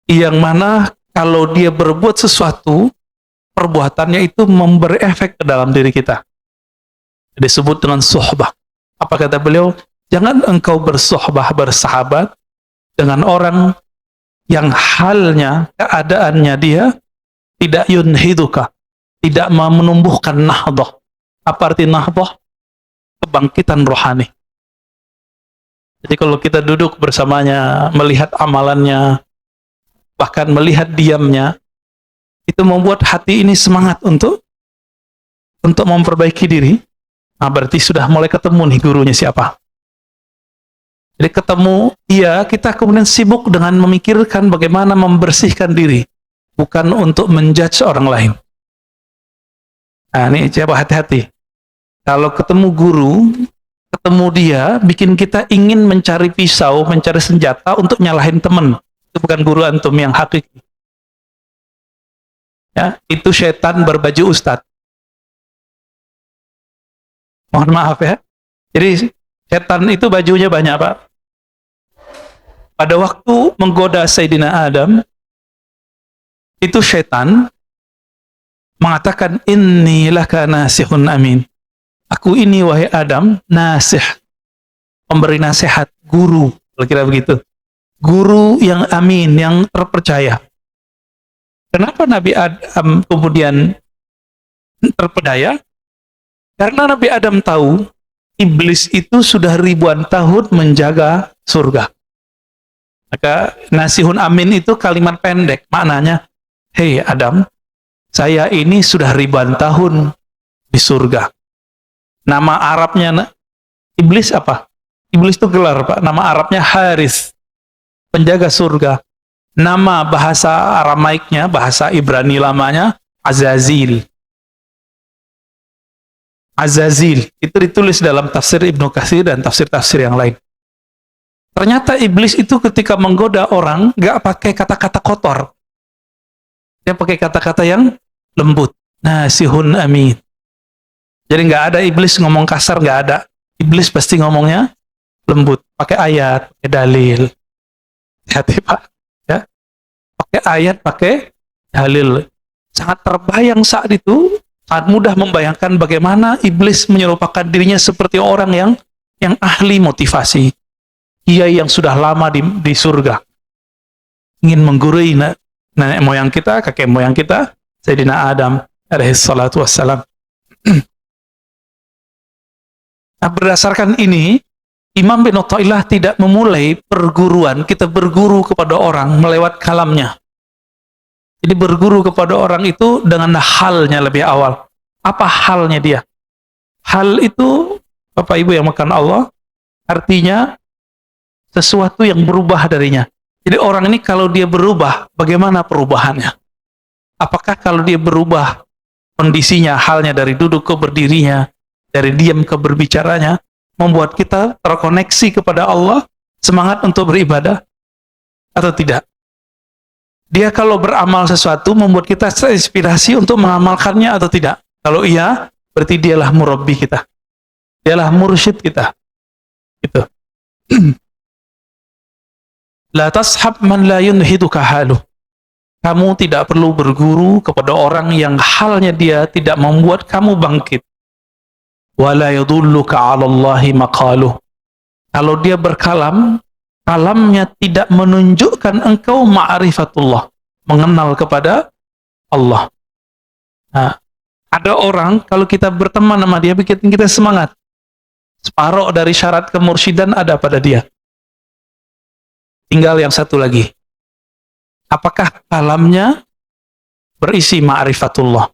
yang mana kalau dia berbuat sesuatu, perbuatannya itu memberi efek ke dalam diri kita. Disebut dengan suhbah. Apa kata beliau? Jangan engkau bersuhbah, bersahabat dengan orang yang halnya, keadaannya dia tidak yunhiduka, tidak menumbuhkan nahdah. Apa arti nahdah? Kebangkitan rohani. Jadi kalau kita duduk bersamanya, melihat amalannya, bahkan melihat diamnya, itu membuat hati ini semangat untuk memperbaiki diri. Nah, berarti sudah mulai ketemu nih gurunya siapa. Jadi ketemu dia, kita kemudian sibuk dengan memikirkan bagaimana membersihkan diri, bukan untuk menjudge orang lain. Nah, ini coba hati-hati. Kalau ketemu guru, ketemu dia, bikin kita ingin mencari pisau, mencari senjata untuk nyalahin teman. Itu bukan guru antum yang hakiki. Ya, itu setan berbaju ustadz. Mohon maaf ya. Jadi setan itu bajunya banyak, Pak. Pada waktu menggoda Sayyidina Adam, itu setan mengatakan, inni laka nasihun amin. Aku ini, wahai Adam, nasih, pemberi nasihat, guru, kira-kira begitu. Guru yang amin, yang terpercaya. Kenapa Nabi Adam kemudian terpedaya? Karena Nabi Adam tahu iblis itu sudah ribuan tahun menjaga surga. Maka nasihun amin itu kalimat pendek, maknanya, hei Adam, saya ini sudah ribuan tahun di surga. Nama Arabnya iblis apa? Iblis itu gelar, Pak. Nama Arabnya Haris, penjaga surga. Nama bahasa Aramaiknya, bahasa Ibrani lamanya Azazil. Azazil itu ditulis dalam tafsir Ibnu Katsir dan tafsir-tafsir yang lain. Ternyata iblis itu ketika menggoda orang nggak pakai kata-kata kotor, dia pakai kata-kata yang lembut. Nasihun amin. Jadi nggak ada iblis ngomong kasar, nggak ada. Iblis pasti ngomongnya lembut, pakai ayat, pakai dalil. Hati Pak, ya, pakai ayat, pakai dalil. Sangat terbayang saat itu. Sangat mudah membayangkan bagaimana iblis menyerupakan dirinya seperti orang yang ahli motivasi, kiai yang sudah lama di surga, ingin menggurui nenek moyang kita, kakek moyang kita, Sayyidina Adam alaihi salatu wassalam. Nah, berdasarkan ini, Imam bin Athaillah tidak memulai perguruan, kita berguru kepada orang melewat kalamnya. Jadi berguru kepada orang itu dengan halnya lebih awal. Apa halnya dia? Hal itu, Bapak Ibu yang makan Allah, artinya sesuatu yang berubah darinya. Jadi orang ini kalau dia berubah, bagaimana perubahannya? Apakah kalau dia berubah kondisinya, halnya dari duduk ke berdirinya, dari diam ke berbicaranya, membuat kita terkoneksi kepada Allah, semangat untuk beribadah, atau tidak? Dia kalau beramal sesuatu membuat kita terinspirasi untuk mengamalkannya atau tidak? Kalau iya, berarti dialah murabbi kita. Dialah mursyid kita. Gitu. La tashab man la yunhiduka haluh. Kamu tidak perlu berguru kepada orang yang halnya dia tidak membuat kamu bangkit. Wa la yadulluka 'ala Allahi maqaluh. Kalau dia berkalam, kalamnya tidak menunjukkan engkau ma'rifatullah. mengenal kepada Allah. Nah, ada orang kalau kita berteman sama dia bikin kita semangat. Separuh dari syarat kemursyidaan ada pada dia. Tinggal yang satu lagi. Apakah kalamnya berisi ma'rifatullah?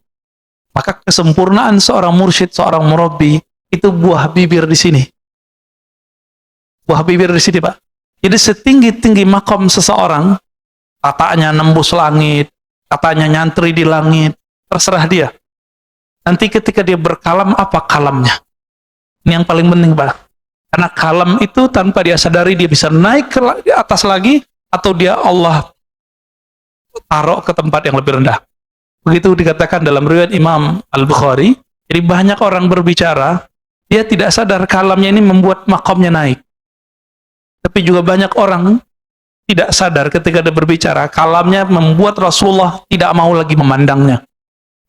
Maka kesempurnaan seorang mursyid, seorang murabbi itu buah bibir di sini. Buah bibir di sini, Pak. Jadi setinggi-tinggi makom seseorang, katanya nembus langit, katanya nyantri di langit, terserah dia. Nanti ketika dia berkalam, apa kalamnya? Ini yang paling penting, Pak. Karena kalam itu tanpa dia sadari, dia bisa naik ke atas lagi, atau dia Allah taruh ke tempat yang lebih rendah. Begitu dikatakan dalam riwayat Imam Al-Bukhari. Jadi banyak orang berbicara, dia tidak sadar kalamnya ini membuat makomnya naik. Tapi juga banyak orang tidak sadar ketika dia berbicara, kalamnya membuat Rasulullah tidak mau lagi memandangnya.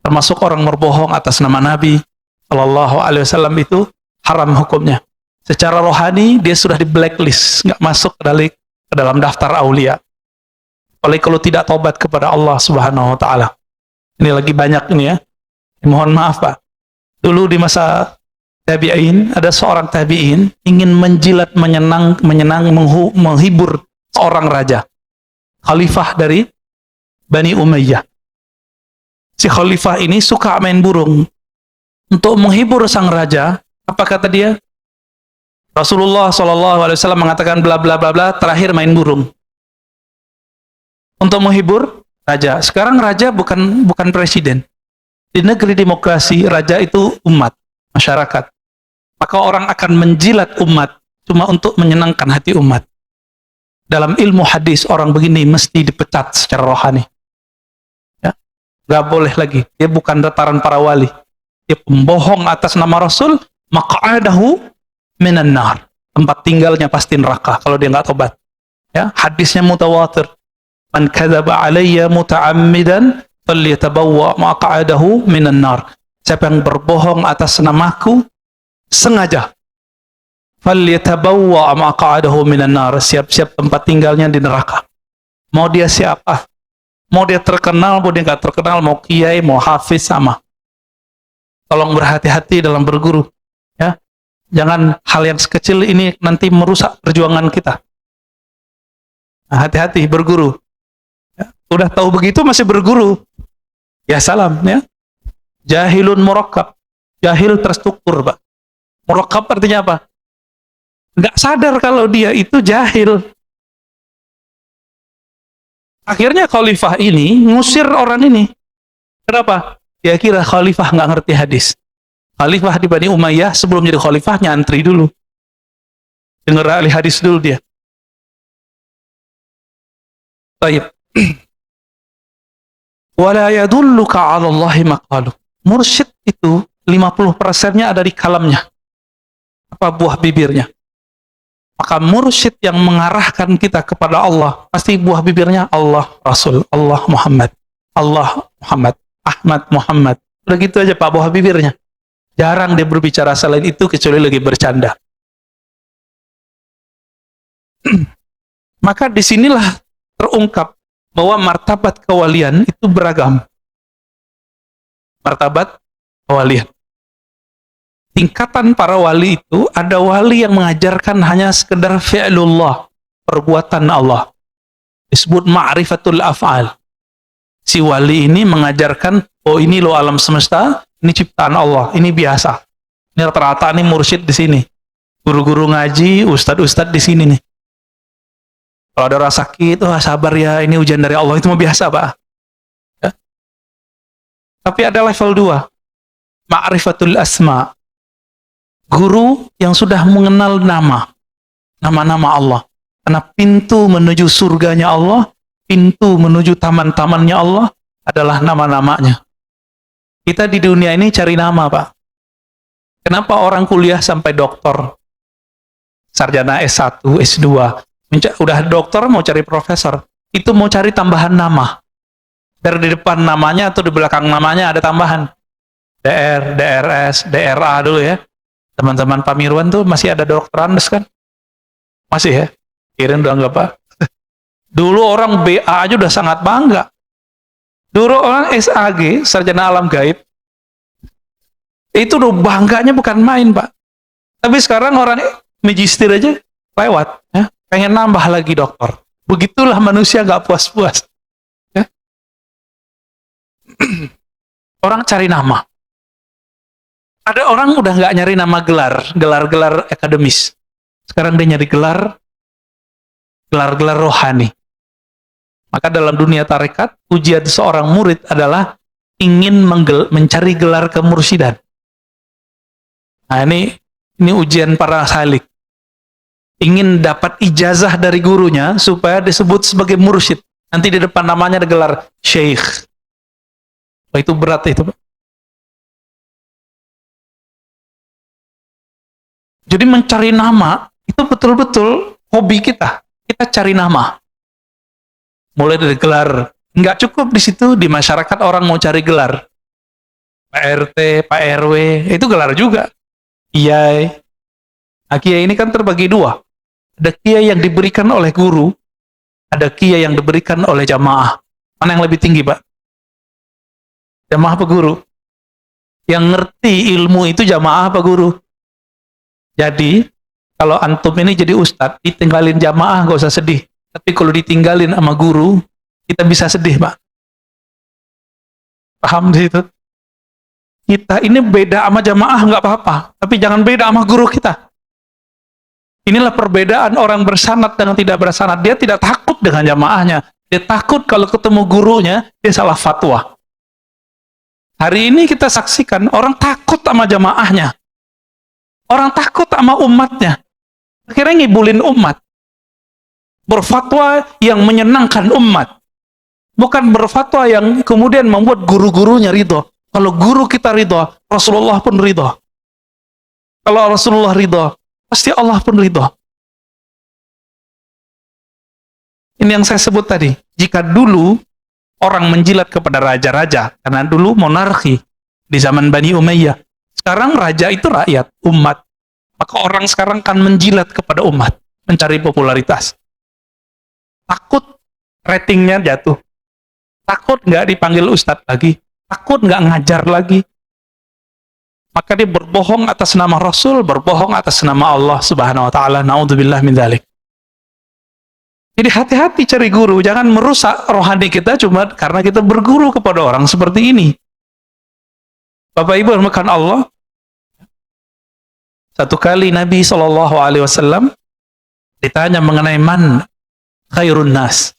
Termasuk orang berbohong atas nama Nabi Shallallahu Alaihi Wasallam itu haram hukumnya. Secara rohani dia sudah di blacklist, nggak masuk ke dalam daftar aulia. Apalagi kalau tidak taubat kepada Allah Subhanahu Wa Taala. Ini lagi banyak ini ya. Mohon maaf Pak. Dulu di masa tabi'in ada seorang tabi'in ingin menjilat, menghibur seorang raja, khalifah dari Bani Umayyah. Si khalifah ini suka main burung. Untuk menghibur sang raja, apa kata dia? Rasulullah SAW mengatakan bla bla bla bla, terakhir main burung. Untuk menghibur raja. Sekarang raja bukan presiden. Di negeri demokrasi, raja itu umat, masyarakat. Maka orang akan menjilat umat cuma untuk menyenangkan hati umat. Dalam ilmu hadis, orang begini mesti dipecat secara rohani. Gak boleh lagi. Dia bukan dataran para wali. Dia pembohong atas nama Rasul, maq'adahu minan nar. Tempat tinggalnya pasti neraka kalau dia nggak tobat. Ya, hadisnya mutawatir. Man kadzaba alayya muta'ammidan falyatabawwa maq'adahu minan nar. Siapa yang berbohong atas namaku sengaja, falyatabawwa maq'adahu minan nar. Siap-siap tempat tinggalnya di neraka. Mau dia siapa? Mau dia terkenal, mau dia nggak terkenal, mau kiai, mau hafiz, sama. Tolong berhati-hati dalam berguru. Ya, jangan hal yang sekecil ini nanti merusak perjuangan kita. Nah, hati-hati berguru. Ya, udah tahu begitu masih berguru. Ya salam ya. Jahilun murakkab. Jahil terstruktur, Pak. Murakkab artinya apa? Nggak sadar kalau dia itu jahil. Akhirnya khalifah ini ngusir orang ini. Kenapa? Dia kira khalifah nggak ngerti hadis. Khalifah di Bani Umayyah sebelum jadi khalifah nyantri dulu. Dengar ahli hadis dulu dia. Baik. Wala yadulluka 'ala Allahi maqalu. Mursyid itu 50%-nya ada di kalamnya. Apa buah bibirnya? Maka mursyid yang mengarahkan kita kepada Allah, pasti buah bibirnya Allah, Rasul, Allah, Muhammad, Ahmad, Muhammad. Udah gitu aja Pak, buah bibirnya. Jarang dia berbicara selain itu, kecuali lagi bercanda. Maka disinilah terungkap bahwa martabat kewalian itu beragam. Martabat kewalian. Tingkatan para wali itu, ada wali yang mengajarkan hanya sekedar fi'lullah, perbuatan Allah. Disebut ma'rifatul af'al. Si wali ini mengajarkan, oh ini loh alam semesta, ini ciptaan Allah, ini biasa. Ini rata-rata nih mursyid di sini. Guru-guru ngaji, ustadz-ustadz di sini nih. Kalau ada orang sakit, oh sabar ya, ini ujian dari Allah, itu mah biasa Pak. Ya. Tapi ada level 2, ma'rifatul asma. Guru yang sudah mengenal nama-nama Allah. Karena pintu menuju surganya Allah, pintu menuju taman-tamannya Allah adalah nama-namanya. Kita di dunia ini cari nama, Pak. Kenapa orang kuliah sampai doktor, sarjana S1, S2, udah doktor mau cari profesor, itu mau cari tambahan nama. Dari di depan namanya atau di belakang namanya ada tambahan. DR, DRS, DRA dulu ya. Teman-teman Pak Mirwan tuh masih ada Dr. Andes kan? Masih ya? Kirain udah enggak Pak. Dulu orang BA aja udah sangat bangga. Dulu orang SAG, sarjana alam gaib, itu udah bangganya bukan main, Pak. Tapi sekarang orang magister aja lewat, ya. Pengen nambah lagi dokter. Begitulah manusia gak puas-puas. Ya. Orang cari nama. Ada orang udah gak nyari nama gelar akademis. Sekarang dia nyari gelar rohani. Maka dalam dunia tarekat, ujian seorang murid adalah ingin mencari gelar kemursidan. Nah, ini ujian para salik. Ingin dapat ijazah dari gurunya supaya disebut sebagai mursyid. Nanti di depan namanya ada gelar syekh. Oh, itu berat itu, Pak. Jadi mencari nama itu betul-betul hobi kita. Kita cari nama. Mulai dari gelar. Nggak cukup di situ, di masyarakat orang mau cari gelar. Pak RT, Pak RW, itu gelar juga. Kiai. Nah, kiai ini kan terbagi dua. Ada kiai yang diberikan oleh guru, ada kiai yang diberikan oleh jamaah. Mana yang lebih tinggi, Pak? Jamaah apa guru? Yang ngerti ilmu itu jamaah apa guru? Jadi, kalau antum ini jadi ustadz, ditinggalin jamaah nggak usah sedih. Tapi kalau ditinggalin sama guru, kita bisa sedih, Pak. Paham sih itu? Kita ini beda sama jamaah nggak apa-apa, tapi jangan beda sama guru kita. Inilah perbedaan orang bersanad dengan tidak bersanad. Dia tidak takut dengan jamaahnya. Dia takut kalau ketemu gurunya, dia salah fatwa. Hari ini kita saksikan, orang takut sama jamaahnya. Orang takut sama umatnya. Akhirnya ngibulin umat. Berfatwa yang menyenangkan umat. Bukan berfatwa yang kemudian membuat guru-gurunya ridho. Kalau guru kita ridho, Rasulullah pun ridho. Kalau Rasulullah ridho, pasti Allah pun ridho. Ini yang saya sebut tadi. Jika dulu orang menjilat kepada raja-raja, karena dulu monarki di zaman Bani Umayyah. Sekarang raja itu rakyat, umat. Maka orang sekarang kan menjilat kepada umat, mencari popularitas. Takut ratingnya jatuh. Takut nggak dipanggil ustadz lagi. Takut nggak ngajar lagi. Maka dia berbohong atas nama Rasul, berbohong atas nama Allah Subhanahu wa taala. Naudzubillah min dzalik. Jadi hati-hati cari guru, jangan merusak rohani kita cuma karena kita berguru kepada orang seperti ini. Bapak Ibu rahmatkan Allah. Satu kali Nabi SAW ditanya mengenai man khairun nas.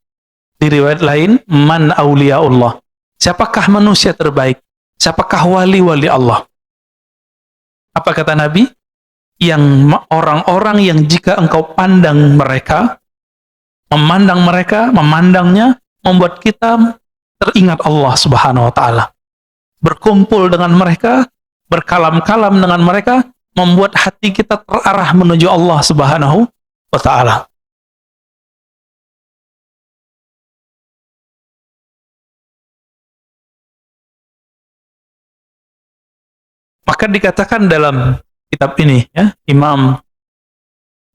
Di riwayat lain, man auliyaullah. Siapakah manusia terbaik? Siapakah wali-wali Allah? Apa kata Nabi? Yang orang-orang yang jika engkau pandang mereka, memandangnya, membuat kita teringat Allah Subhanahu wa taala. Berkumpul dengan mereka, berkalam-kalam dengan mereka, membuat hati kita terarah menuju Allah Subhanahu wa taala. Maka dikatakan dalam kitab ini, ya, Imam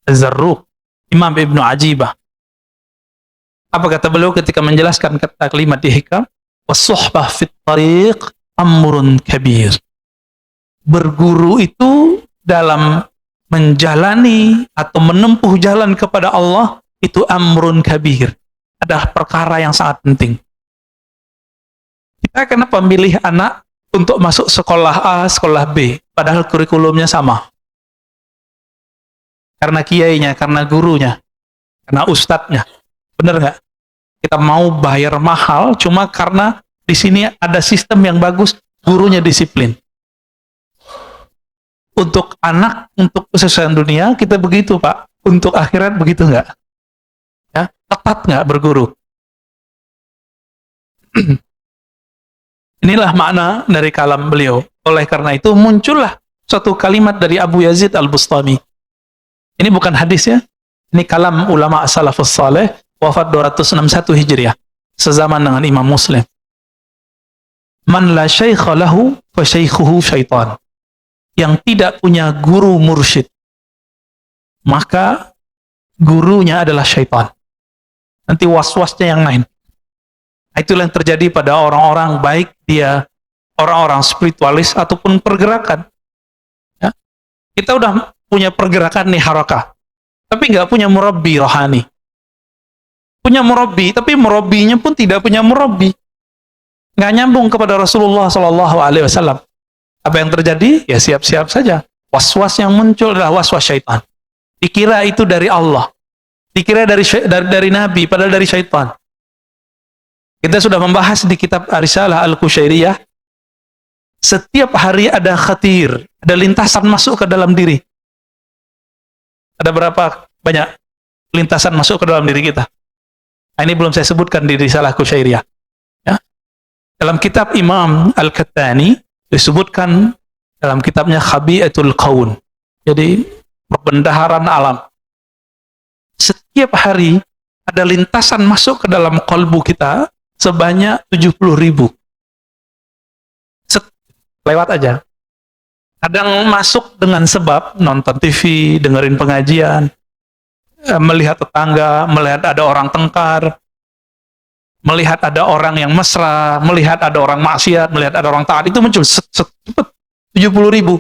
Az-Zarruq, Imam Ibnu Ajibah. Apa kata beliau ketika menjelaskan kata kalimat di hikam? Was-suhbah fit tariq amrun kabir. Berguru itu dalam menjalani atau menempuh jalan kepada Allah itu amrun kabir. Adalah perkara yang sangat penting. Kita kenapa memilih anak untuk masuk sekolah A, sekolah B, padahal kurikulumnya sama? Karena kiainya, karena gurunya, karena ustadznya. Benar nggak? Kita mau bayar mahal cuma karena di sini ada sistem yang bagus, gurunya disiplin. Untuk anak, untuk kesuksesan dunia, kita begitu, Pak. Untuk akhirat begitu nggak? Ya, tepat nggak berguru? Inilah makna dari kalam beliau. Oleh karena itu muncullah suatu kalimat dari Abu Yazid Al-Bustami. Ini bukan hadis ya. Ini kalam ulama salafus saleh, wafat 261 Hijriah. Sezaman dengan Imam Muslim. Man la syaikha lahu fa syaikhuhu syaitan. Yang tidak punya guru mursyid, maka gurunya adalah syaitan. Nanti was-wasnya yang lain. Itulah yang terjadi pada orang-orang, baik dia orang-orang spiritualis ataupun pergerakan. Ya. Kita udah punya pergerakan nih, harakah, tapi nggak punya murabbi rohani. Punya murabbi, tapi murabbinya pun tidak punya murabbi. Nggak nyambung kepada Rasulullah Shallallahu Alaihi Wasallam. Apa yang terjadi? Ya siap-siap saja. Was-was yang muncul adalah was-was syaitan. Dikira itu dari Allah, dikira dari Nabi, padahal dari syaitan. Kita sudah membahas di kitab Risalah Al-Qushairiyah. Setiap hari ada khatir, ada lintasan masuk ke dalam diri. Ada berapa banyak lintasan masuk ke dalam diri kita? Nah, ini belum saya sebutkan di Risalah Al-Qushairiyah. Ya. Dalam kitab Imam Al-Kattani disebutkan dalam kitabnya Khabi'atul Qaun. Jadi perbendaharaan alam. Setiap hari ada lintasan masuk ke dalam kalbu kita sebanyak 70.000. Lewat aja. Kadang masuk dengan sebab nonton TV, dengerin pengajian, melihat tetangga, melihat ada orang tengkar, melihat ada orang yang mesra, melihat ada orang maksiat, melihat ada orang taat, itu muncul cepat 70.000.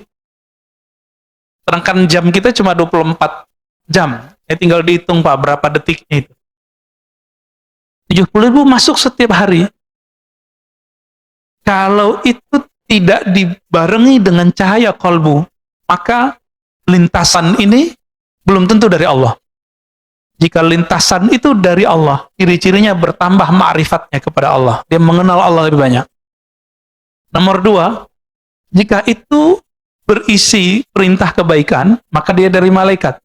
Sedangkan jam kita cuma 24 jam. Ya tinggal dihitung Pak berapa detiknya itu. 70.000 masuk setiap hari. Kalau itu tidak dibarengi dengan cahaya kalbu, maka lintasan ini belum tentu dari Allah. Jika lintasan itu dari Allah, ciri-cirinya bertambah ma'rifatnya kepada Allah. Dia mengenal Allah lebih banyak. Nomor 2, jika itu berisi perintah kebaikan, maka dia dari malaikat.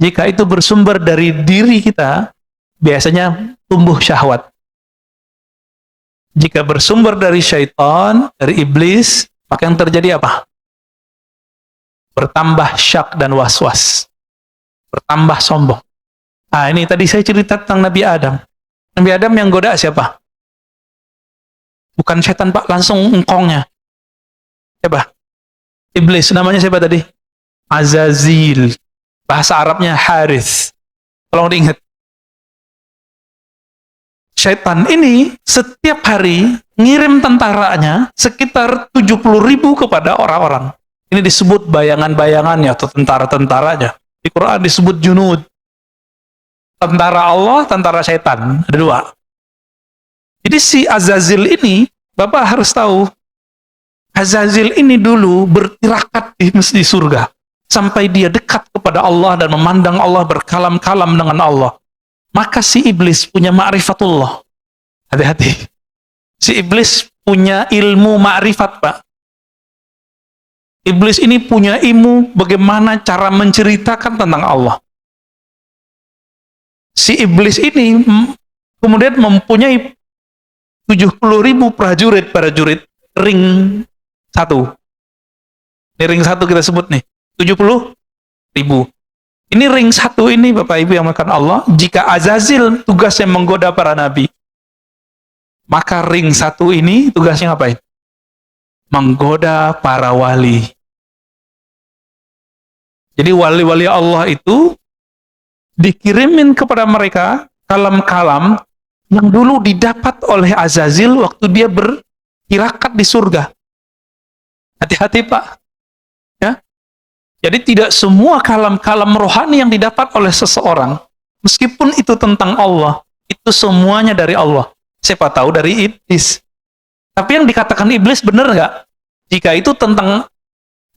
Jika itu bersumber dari diri kita, biasanya tumbuh syahwat. Jika bersumber dari syaitan, dari iblis, maka yang terjadi apa? Bertambah syak dan was-was. Bertambah sombong. Nah, ini tadi saya cerita tentang Nabi Adam. Nabi Adam yang goda siapa? Bukan setan Pak, langsung engkongnya. Siapa? Iblis. Namanya siapa tadi? Azazil. Bahasa Arabnya Harith. Tolong diingat. Syaitan ini setiap hari ngirim tentaranya sekitar 70.000 kepada orang-orang. Ini disebut bayangan-bayangannya atau tentara-tentaranya. Di Quran disebut junud. Tentara Allah, tentara syaitan. Ada 2. Jadi si Azazil ini, Bapak harus tahu, Azazil ini dulu bertirakat di surga. Sampai dia dekat kepada Allah dan memandang Allah, berkalam-kalam dengan Allah. Maka si iblis punya ma'rifatullah. Hati-hati. Si iblis punya ilmu ma'rifat, Pak. Iblis ini punya ilmu bagaimana cara menceritakan tentang Allah. Si iblis ini kemudian mempunyai 70.000 prajurit ring 1. Ini ring 1 kita sebut nih. 70.000. Ini ring 1 ini Bapak Ibu yang makan Allah, jika Azazil tugasnya menggoda para nabi, maka ring 1 ini tugasnya ngapain? Menggoda para wali. Jadi wali-wali Allah itu dikirimin kepada mereka kalam-kalam yang dulu didapat oleh Azazil waktu dia bertirakat di surga. Hati-hati Pak. Ya. Jadi tidak semua kalam-kalam rohani yang didapat oleh seseorang, meskipun itu tentang Allah, itu semuanya dari Allah. Siapa tahu dari iblis. Tapi yang dikatakan iblis benar nggak? Jika itu tentang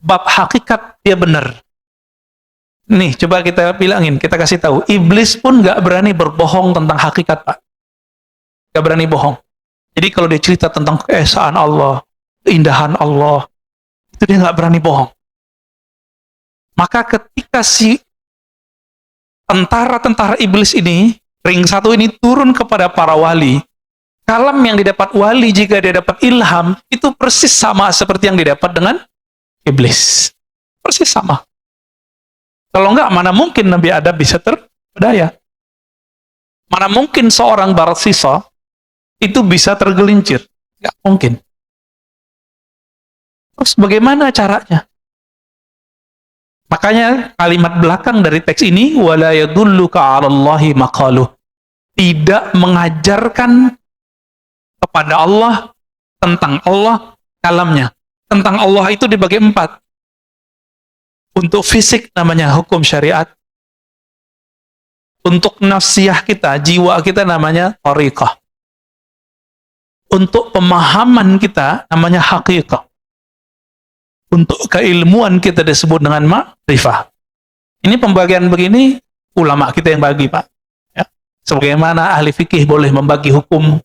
bab hakikat, dia benar. Nih, coba kita bilangin, kita kasih tahu. Iblis pun nggak berani berbohong tentang hakikat, Pak. Nggak berani bohong. Jadi kalau dia cerita tentang keesaan Allah, keindahan Allah, itu dia nggak berani bohong. Maka ketika si tentara-tentara iblis ini, ring 1 ini turun kepada para wali, kalam yang didapat wali jika dia dapat ilham, itu persis sama seperti yang didapat dengan iblis. Persis sama. Kalau enggak, mana mungkin Nabi Adam bisa terpedaya? Mana mungkin seorang Barat Sisa itu bisa tergelincir? Enggak mungkin. Terus bagaimana caranya? Makanya kalimat belakang dari teks ini, wala yadulluka 'alallahi maqaluh. tidak mengajarkan kepada Allah tentang Allah kalamnya. Tentang Allah itu dibagi 4. Untuk fisik namanya hukum syariat. Untuk nafsiyah kita, jiwa kita namanya thariqah. Untuk pemahaman kita namanya haqiqah. Untuk keilmuan kita disebut dengan ma'rifah. Ini pembagian begini ulama kita yang bagi, Pak. Ya. Sebagaimana ahli fikih boleh membagi hukum,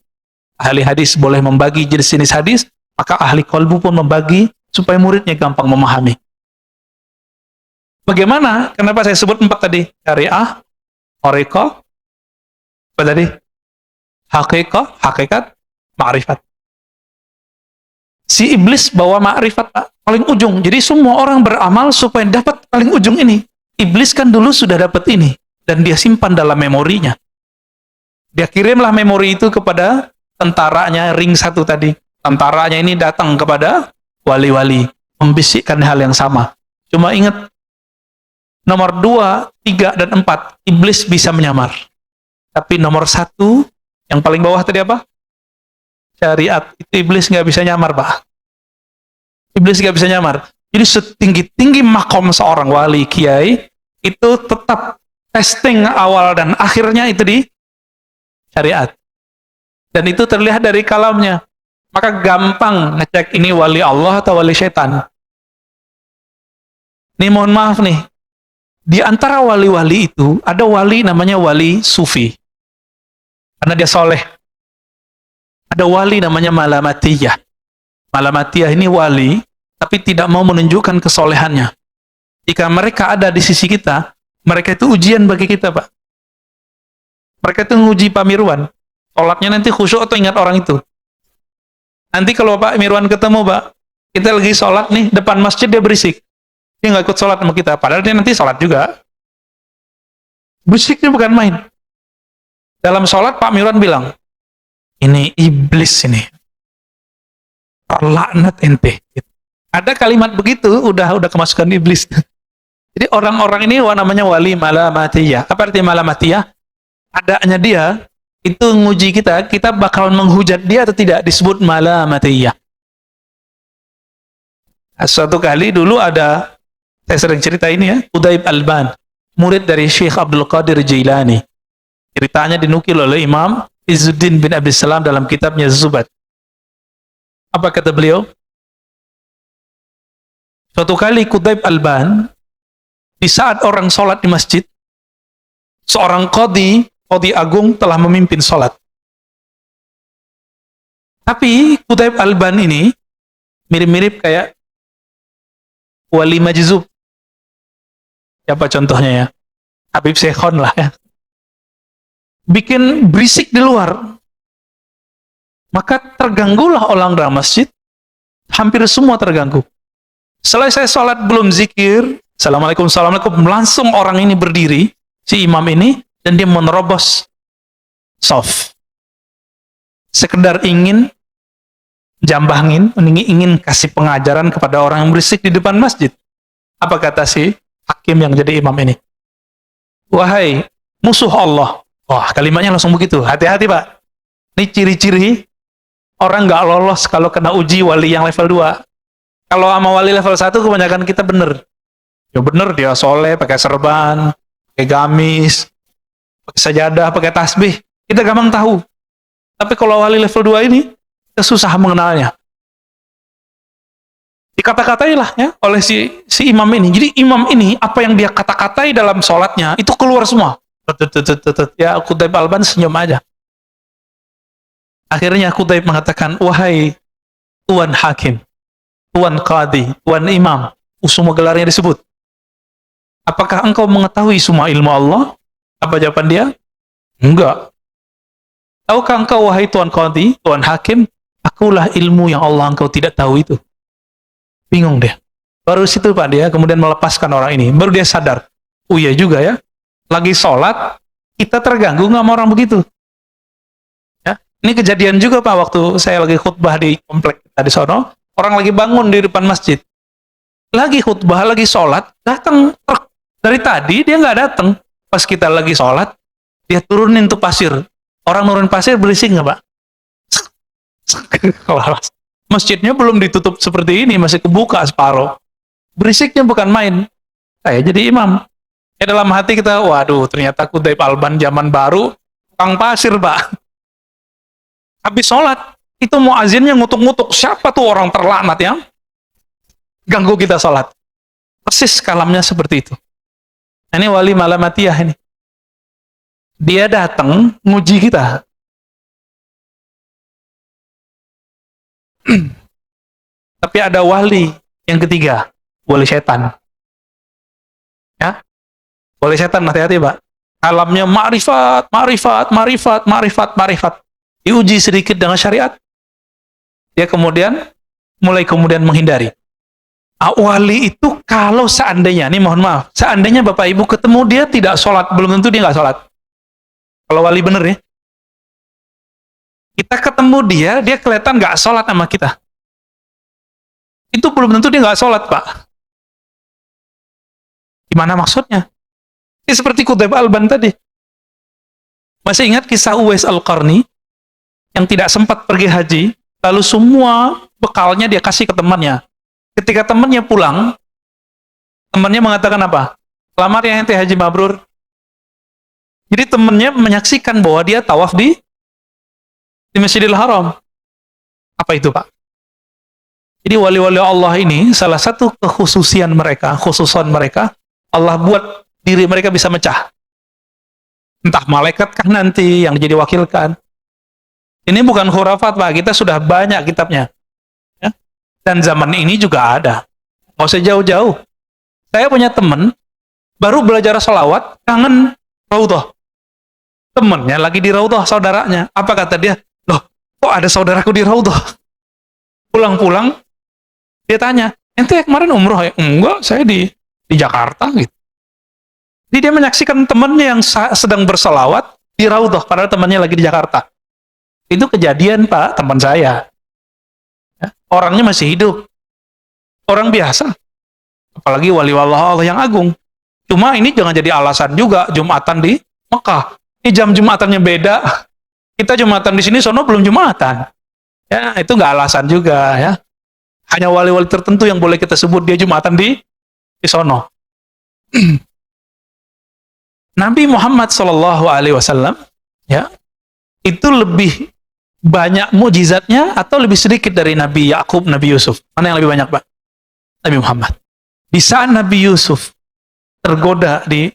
ahli hadis boleh membagi jenis-jenis hadis, maka ahli qalbu pun membagi supaya muridnya gampang memahami. Bagaimana? Kenapa saya sebut 4 tadi? Syariah, thariqah, apa tadi? Haqiqah, hakikat, ma'rifat. Si iblis bawa ma'rifat, Pak, paling ujung. Jadi semua orang beramal supaya dapat paling ujung ini. Iblis kan dulu sudah dapat ini dan dia simpan dalam memorinya. Dia kirimlah memori itu kepada tentaranya ring 1 tadi. Tentaranya ini datang kepada wali-wali, membisikkan hal yang sama. Cuma ingat, nomor 2, 3, dan 4, iblis bisa menyamar. Tapi nomor 1, yang paling bawah tadi apa? Syariat. Itu iblis nggak bisa nyamar, Pak. Iblis nggak bisa nyamar. Jadi setinggi-tinggi makom seorang wali, kiai, itu tetap testing awal dan akhirnya itu di syariat. Dan itu terlihat dari kalamnya. Maka gampang ngecek ini wali Allah atau wali setan. Nih mohon maaf nih, di antara wali-wali itu ada wali namanya wali sufi, karena dia soleh. Ada wali namanya malamatiyah. Malamatiyah ini wali, tapi tidak mau menunjukkan kesolehannya. Jika mereka ada di sisi kita, mereka itu ujian bagi kita, Pak. Mereka itu nguji Pak Mirwan. Sholatnya nanti khusyuk atau ingat orang itu. Nanti kalau Pak Mirwan ketemu, Pak, kita lagi sholat nih, depan masjid dia berisik. Dia nggak ikut sholat sama kita, padahal dia nanti sholat juga. Berisiknya bukan main. Dalam sholat, Pak Mirwan bilang, ini iblis ini. Laknat ente. Ada kalimat begitu, udah kemasukan iblis. Jadi orang-orang ini namanya wali malamatiyah. Apa arti malamatiyah? Adanya dia, itu nguji kita bakalan menghujat dia atau tidak, disebut malamatiyah. Suatu kali dulu ada, saya sering cerita ini ya, Quthaib Alban, murid dari Syekh Abdul Qadir Jailani. Ceritanya dinukil oleh Imam Izzuddin bin Abdus Salam dalam kitabnya Zubat. Apa kata beliau? Suatu kali Quthaib Alban, di saat orang sholat di masjid, seorang qadhi agung telah memimpin sholat. Tapi Quthaib Alban ini mirip-mirip kayak wali majzub. Siapa contohnya ya? Habib Syekhon lah ya. Bikin berisik di luar. Maka terganggulah orang dalam masjid. Hampir semua terganggu. Selesai sholat belum zikir, Assalamualaikum, Assalamualaikum, langsung orang ini berdiri, si imam ini, dan dia menerobos soft. Sekedar ingin jambangin, ingin kasih pengajaran kepada orang yang berisik di depan masjid. Apa kata si hakim yang jadi imam ini? Wahai musuh Allah. Wah, kalimatnya langsung begitu. Hati-hati, Pak. Ini ciri-ciri orang nggak lolos kalau kena uji wali yang level 2. Kalau sama wali level 1 kebanyakan kita bener. Ya bener, dia soleh, pakai serban, pakai gamis, pakai sajadah, pakai tasbih. Kita gampang tahu. Tapi kalau wali level 2 ini, kita susah mengenalnya. Dikata-katai lah ya oleh si imam ini. Jadi imam ini, apa yang dia kata-katai dalam sholatnya, itu keluar semua. Ya, Quthaib Alban senyum aja. Akhirnya Quthaib mengatakan, wahai Tuan Hakim, Tuan Qadhi, Tuan Imam, semua gelarnya disebut. Apakah engkau mengetahui semua ilmu Allah? Apa jawaban dia? Enggak. Tahukah engkau, wahai Tuan Qadhi, Tuan Hakim, akulah ilmu yang Allah engkau tidak tahu itu. Bingung dia. Baru situ Pak dia kemudian melepaskan orang ini. Baru dia sadar. Oh iya juga ya. Lagi sholat, kita terganggu nggak sama orang begitu. Ya, ini kejadian juga Pak waktu saya lagi khutbah di komplek tadi sono. Orang lagi bangun di depan masjid. Lagi khutbah, lagi sholat, datang truk. Dari tadi dia nggak datang. Pas kita lagi sholat, dia turunin tuh pasir. Orang nurun pasir berisik nggak Pak? Kelas. Masjidnya belum ditutup seperti ini, masih kebuka separuh. Berisiknya bukan main. Saya jadi imam. Ya dalam hati kita, waduh ternyata Kutaib Alban zaman baru, tukang pasir Pak. Habis sholat, itu muazinnya ngutuk-ngutuk. Siapa tuh orang terlaknat yang ganggu kita sholat? Persis kalamnya seperti itu. Ini wali malamatiyah ini. Dia datang nguji kita. Tapi ada wali yang ketiga, wali setan. Ya, wali setan, hati-hati Pak. Alamnya ma'rifat, ma'rifat, ma'rifat, ma'rifat, ma'rifat. Diuji sedikit dengan syariat, dia kemudian menghindari. Wali itu kalau seandainya, ini mohon maaf, seandainya Bapak Ibu ketemu dia tidak sholat, belum tentu dia nggak sholat. Kalau wali bener ya. Kita ketemu dia kelihatan nggak sholat sama kita. Itu belum tentu dia nggak sholat, Pak. Gimana maksudnya? Ini seperti Kutaib Alban tadi. Masih ingat kisah Uwais Al-Qarni yang tidak sempat pergi haji, lalu semua bekalnya dia kasih ke temannya. Ketika temannya pulang, temannya mengatakan apa? Selamat ya ente haji mabrur. Jadi temannya menyaksikan bahwa dia tawaf di Masjidil Haram. Apa itu, Pak? Jadi wali-wali Allah ini, salah satu khususan mereka, Allah buat diri mereka bisa mecah. Entah malaikat kah nanti yang jadi wakilkan. Ini bukan khurafat, Pak. Kita sudah banyak kitabnya. Ya? Dan zaman ini juga ada. Nggak usah jauh-jauh. Saya punya teman, baru belajar sholawat, kangen Raudhah. Temennya lagi di Raudhah, saudaranya. Apa kata dia? Loh, kok ada saudaraku di Raudhah? Pulang-pulang, dia tanya, ente kemarin umroh ya? Enggak, saya di Jakarta gitu. Jadi dia menyaksikan temannya yang sedang bersolawat di Raudhah, padahal temannya lagi di Jakarta. Itu kejadian, Pak, teman saya. Ya, orangnya masih hidup. Orang biasa. Apalagi wali-wali Allah yang agung. Cuma ini jangan jadi alasan juga Jumatan di Mekah. Ini jam Jumatannya beda. Kita Jumatan di sini, sono belum Jumatan. Ya, itu nggak alasan juga ya. Hanya wali-wali tertentu yang boleh kita sebut dia Jumatan di sono. Nabi Muhammad SAW ya, itu lebih banyak mukjizatnya atau lebih sedikit dari Nabi Yakub, Nabi Yusuf? Mana yang lebih banyak, Pak? Nabi Muhammad. Di saat Nabi Yusuf tergoda di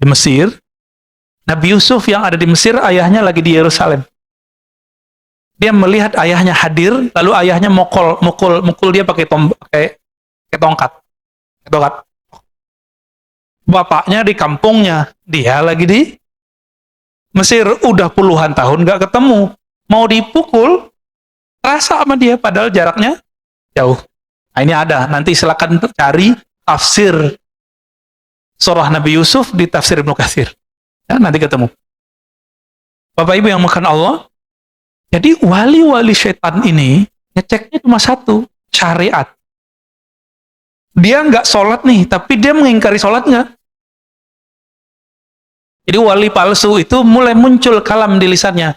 Mesir, Nabi Yusuf yang ada di Mesir, ayahnya lagi di Yerusalem. Dia melihat ayahnya hadir, lalu ayahnya mukul dia pakai tongkat. Bapaknya di kampungnya, dia lagi di Mesir, udah puluhan tahun gak ketemu. Mau dipukul, rasa sama dia, padahal jaraknya jauh. Nah, ini ada, nanti silakan cari tafsir surah Nabi Yusuf di tafsir Ibnu Katsir. Ya, nanti ketemu. Bapak Ibu yang makan Allah, jadi wali-wali setan ini ngeceknya cuma satu, syariat. Dia nggak sholat nih, tapi dia mengingkari sholatnya. Jadi wali palsu itu mulai muncul kalam di lisannya.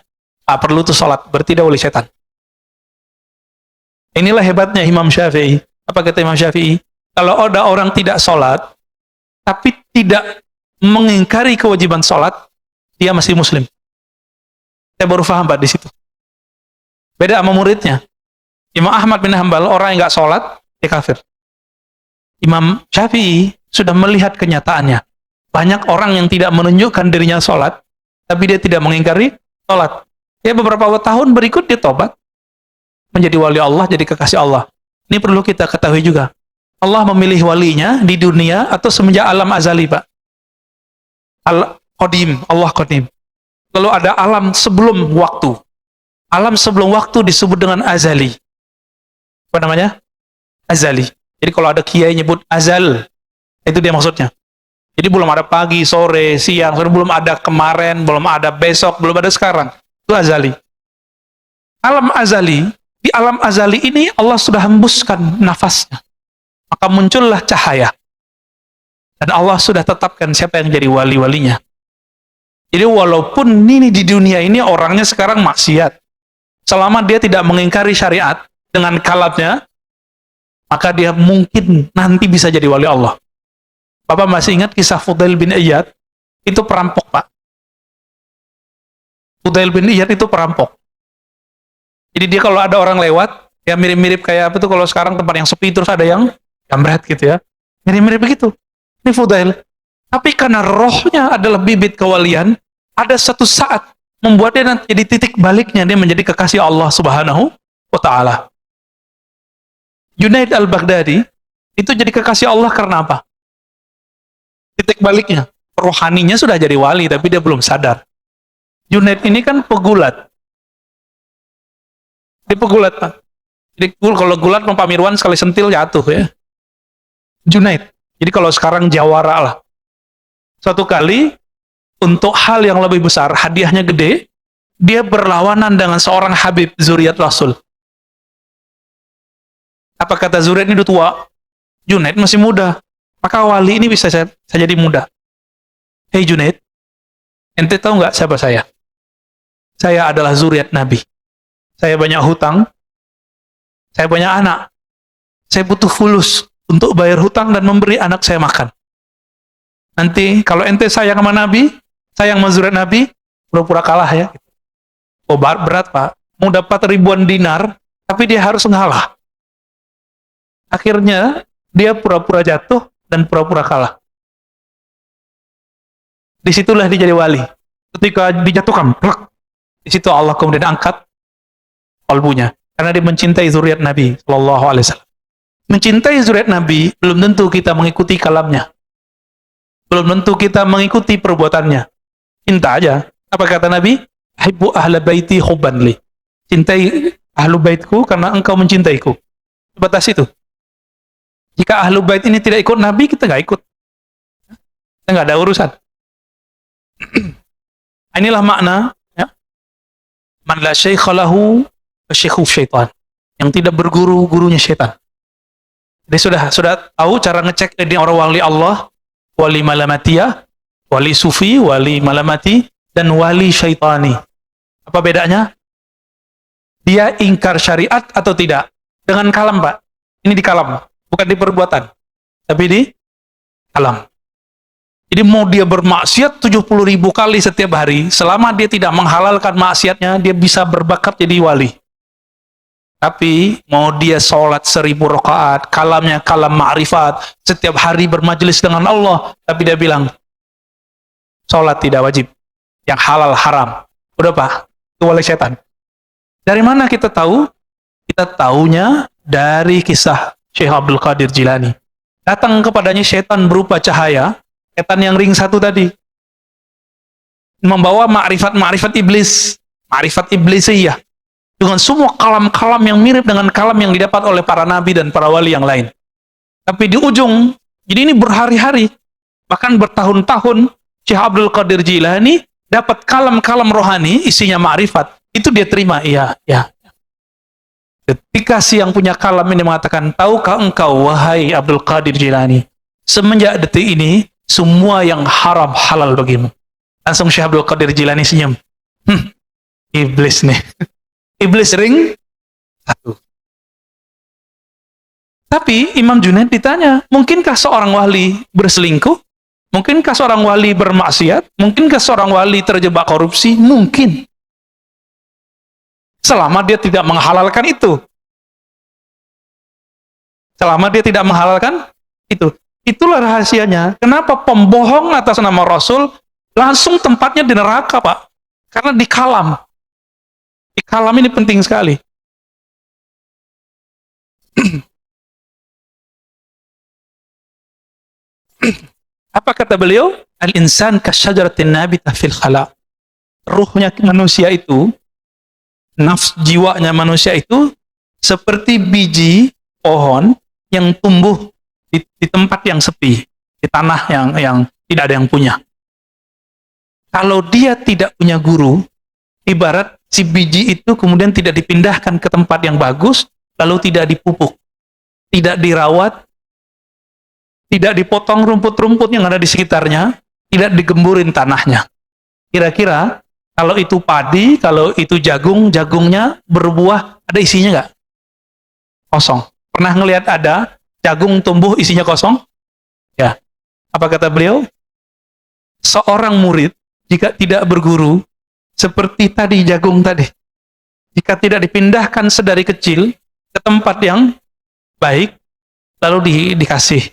Perlu tuh sholat, berarti dia wali setan. Inilah hebatnya Imam Syafi'i. Apa kata Imam Syafi'i? Kalau ada orang tidak sholat, tapi tidak mengingkari kewajiban sholat, dia masih muslim. Saya baru paham, Pak, di situ. Beda sama muridnya. Imam Ahmad bin Hanbal, orang yang nggak sholat, dia kafir. Imam Syafi'i sudah melihat kenyataannya. Banyak orang yang tidak menunjukkan dirinya sholat, tapi dia tidak mengingkari sholat. Ya, beberapa tahun berikut dia tobat, menjadi wali Allah, jadi kekasih Allah. Ini perlu kita ketahui juga. Allah memilih walinya di dunia atau semenjak alam azali, Pak. Al-Qadim, Allah Qadim. Lalu ada alam sebelum waktu. Alam sebelum waktu disebut dengan azali. Apa namanya? Azali. Jadi kalau ada kiai nyebut azal, itu dia maksudnya. Jadi belum ada pagi, sore, siang, belum ada kemarin, belum ada besok, belum ada sekarang. Itu azali. Alam azali, di alam azali ini Allah sudah hembuskan nafasnya. Maka muncullah cahaya. Dan Allah sudah tetapkan siapa yang jadi wali-walinya. Jadi walaupun ini di dunia ini orangnya sekarang maksiat, selama dia tidak mengingkari syariat dengan kalamnya, maka dia mungkin nanti bisa jadi wali Allah. Bapak masih ingat kisah Fudail bin Iyad? Itu perampok, Pak. Fudail bin Iyad itu perampok. Jadi dia kalau ada orang lewat, ya mirip-mirip kayak apa tuh kalau sekarang tempat yang sepi terus ada yang jambret gitu ya. Mirip-mirip begitu. Ini Fudail. Tapi karena rohnya adalah bibit kewalian, ada satu saat membuat dia nanti jadi titik baliknya, dia menjadi kekasih Allah Subhanahu wa Ta'ala. Junaid al-Baghdadi itu jadi kekasih Allah karena apa? Titik baliknya, rohaninya sudah jadi wali tapi dia belum sadar. Junaid ini kan pegulat. Dia pegulat, Pak. Jadi kalau gulat Pak Mirwan sekali sentil jatuh ya. Junaid. Jadi kalau sekarang jawara lah. Suatu kali untuk hal yang lebih besar, hadiahnya gede, dia berlawanan dengan seorang Habib zuriat Rasul. Apa kata zuriat ini udah tua? Junaid masih muda. Maka wali ini bisa saya jadi muda. Hei Junaid, ente tahu nggak siapa saya? Saya adalah zuriat Nabi. Saya banyak hutang. Saya banyak anak. Saya butuh fulus untuk bayar hutang dan memberi anak saya makan. Nanti kalau ente sayang sama Nabi, sayang sama zuriat Nabi, pura-pura kalah ya. Oh berat, Pak. Mau dapat ribuan dinar, tapi dia harus ngalah. Akhirnya dia pura-pura jatuh dan pura-pura kalah. Disitulah dia jadi wali. Ketika dijatuhkan, plak. Di situ Allah kemudian angkat kalbunya, karena dia mencintai zuriat Nabi Shallallahu Alaihi Wasallam. Mencintai zuriat Nabi belum tentu kita mengikuti kalamnya, belum tentu kita mengikuti perbuatannya. Cinta aja. Apa kata Nabi? Hibbu ahla baiti hubban li. Cintai ahlu baitku karena engkau mencintaiku. Batas itu. Jika ahlu bait ini tidak ikut Nabi, kita nggak ikut. Kita nggak ada urusan. Inilah makna ya. Man la syaikha lahu syekhu syaitan. Yang tidak berguru, gurunya syaitan. Jadi sudah tahu cara ngecek ini orang wali Allah, wali malamatiyah, wali sufi, wali malamati, dan wali syaitani. Apa bedanya? Dia ingkar syariat atau tidak? Dengan kalam, Pak. Ini di kalam, bukan di perbuatan, tapi di kalam. Jadi mau dia bermaksiat 70.000 kali setiap hari, selama dia tidak menghalalkan maksiatnya, dia bisa berbakat jadi wali. Tapi mau dia sholat 1000 rakaat, kalamnya kalam ma'rifat, setiap hari bermajelis dengan Allah, tapi dia bilang sholat tidak wajib, yang halal haram. Udah, Pak, itu wali setan. Dari mana kita tahu? Kita tahunya dari kisah Syekh Abdul Qadir Jilani. Datang kepadanya setan berupa cahaya, setan yang ring satu tadi, membawa ma'rifat iblis, ma'rifat iblisiyah, dengan semua kalam-kalam yang mirip dengan kalam yang didapat oleh para nabi dan para wali yang lain. Tapi di ujung, jadi ini berhari-hari, bahkan bertahun-tahun, Syekh Abdul Qadir Jilani dapat kalam-kalam rohani, isinya ma'rifat. Itu dia terima, iya. Ketika si yang punya kalam ini mengatakan, tahukah engkau, wahai Abdul Qadir Jilani, semenjak detik ini, semua yang haram halal bagimu. Langsung Syekh Abdul Qadir Jilani senyum. Iblis nih. Iblis ring satu. Tapi Imam Junaid ditanya, mungkinkah seorang wali berselingkuh? Mungkinkah seorang wali bermaksiat? Mungkinkah seorang wali terjebak korupsi? Mungkin. Selama dia tidak menghalalkan itu. Selama dia tidak menghalalkan itu. Itulah rahasianya. Kenapa pembohong atas nama Rasul langsung tempatnya di neraka, Pak? Karena di kalam. Di kalam ini penting sekali. Apa kata beliau? Al-insan kasyajaratin nabitah fil khala. Ruhnya manusia itu, jiwanya manusia itu seperti biji pohon yang tumbuh di tempat yang sepi, di tanah yang tidak ada yang punya. Kalau dia tidak punya guru, ibarat si biji itu kemudian tidak dipindahkan ke tempat yang bagus, lalu tidak dipupuk, tidak dirawat, tidak dipotong rumput-rumput yang ada di sekitarnya, tidak digemburin tanahnya. Kira-kira kalau itu padi, kalau itu jagung, jagungnya berbuah, ada isinya nggak? Kosong. Pernah ngelihat ada jagung tumbuh isinya kosong? Ya. Apa kata beliau? Seorang murid jika tidak berguru seperti tadi jagung tadi, jika tidak dipindahkan sedari kecil ke tempat yang baik, lalu dikasih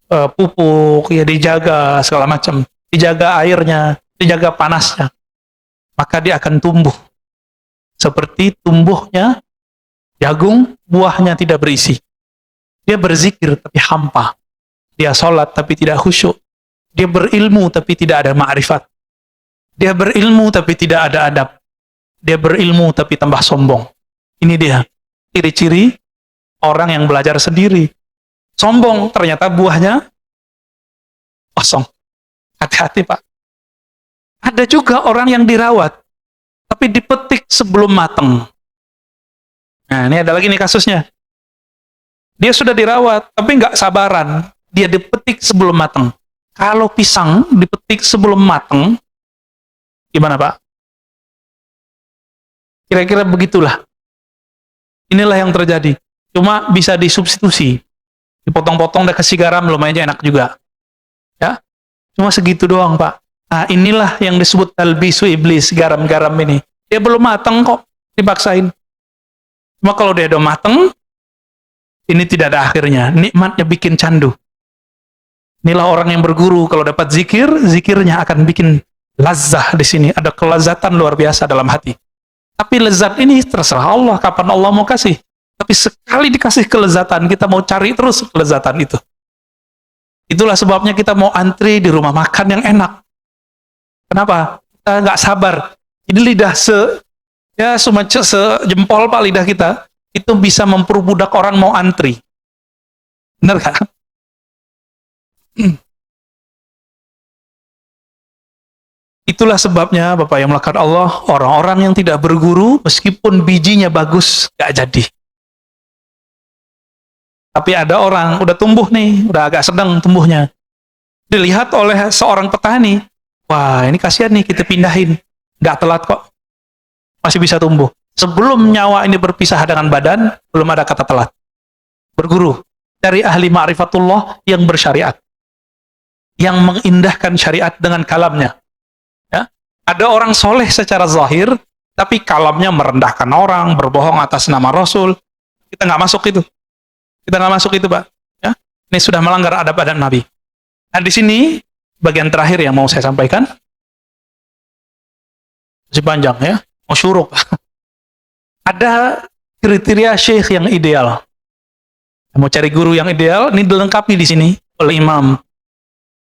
pupuk, ya dijaga segala macam, dijaga airnya, dijaga panasnya, maka dia akan tumbuh seperti tumbuhnya jagung, buahnya tidak berisi. Dia berzikir tapi hampa, dia sholat tapi tidak khusyuk, dia berilmu tapi tidak ada ma'rifat, dia berilmu tapi tidak ada adab, dia berilmu tapi tambah sombong. Ini dia ciri-ciri orang yang belajar sendiri. Sombong, ternyata buahnya kosong. Hati-hati Pak. Ada juga orang yang dirawat, tapi dipetik sebelum mateng. Nah, ini ada lagi nih kasusnya. Dia sudah dirawat, tapi nggak sabaran. Dia dipetik sebelum mateng. Kalau pisang dipetik sebelum mateng, gimana Pak? Kira-kira begitulah. Inilah yang terjadi. Cuma bisa disubstitusi. Dipotong-potong dan kasih garam, lumayan enak juga. Ya, cuma segitu doang Pak. Nah, inilah yang disebut talbisu iblis, garam-garam ini. Dia belum matang kok, dipaksain. Cuma kalau dia udah matang, ini tidak ada akhirnya. Nikmatnya bikin candu. Inilah orang yang berguru, kalau dapat zikir, zikirnya akan bikin lazah di sini. Ada kelezatan luar biasa dalam hati. Tapi lezat ini terserah Allah, kapan Allah mau kasih. Tapi sekali dikasih kelezatan, kita mau cari terus kelezatan itu. Itulah sebabnya kita mau antri di rumah makan yang enak. Kenapa? Kita nggak sabar. Ini lidah sejempol Pak lidah kita, itu bisa memperbudak orang mau antri. Benar kan? Itulah sebabnya Bapak yang melakukan Allah, orang-orang yang tidak berguru, meskipun bijinya bagus, nggak jadi. Tapi ada orang, udah tumbuh nih, udah agak sedang tumbuhnya. Dilihat oleh seorang petani, wah ini kasihan nih, kita pindahin. Nggak telat kok, masih bisa tumbuh. Sebelum nyawa ini berpisah dengan badan, belum ada kata telat. Berguru, dari ahli ma'rifatullah yang bersyariat. Yang mengindahkan syariat dengan kalamnya. Ya? Ada orang soleh secara zahir, tapi kalamnya merendahkan orang, berbohong atas nama Rasul. Kita nggak masuk itu. Kita nggak masuk itu, Pak. Ya? Ini sudah melanggar adab-adab Nabi. Nah, di sini bagian terakhir yang mau saya sampaikan. Masih panjang ya, mau syuruk. Ada kriteria syekh yang ideal. Mau cari guru yang ideal, ini dilengkapi di sini oleh Imam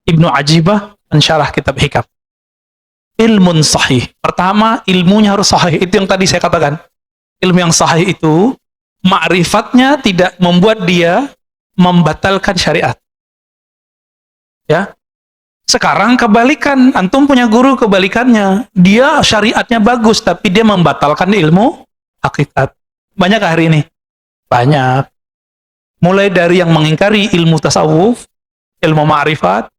Ibnu Ajibah mensyarah kitab Hikam. Ilmun sahih. Pertama, ilmunya harus sahih. Itu yang tadi saya katakan. Ilmu yang sahih itu ma'rifatnya tidak membuat dia membatalkan syariat. Ya. Sekarang kebalikan, antum punya guru kebalikannya. Dia syariatnya bagus tapi dia membatalkan ilmu hakikat. Banyak hari ini? Banyak. Mulai dari yang mengingkari ilmu tasawuf, ilmu ma'rifat,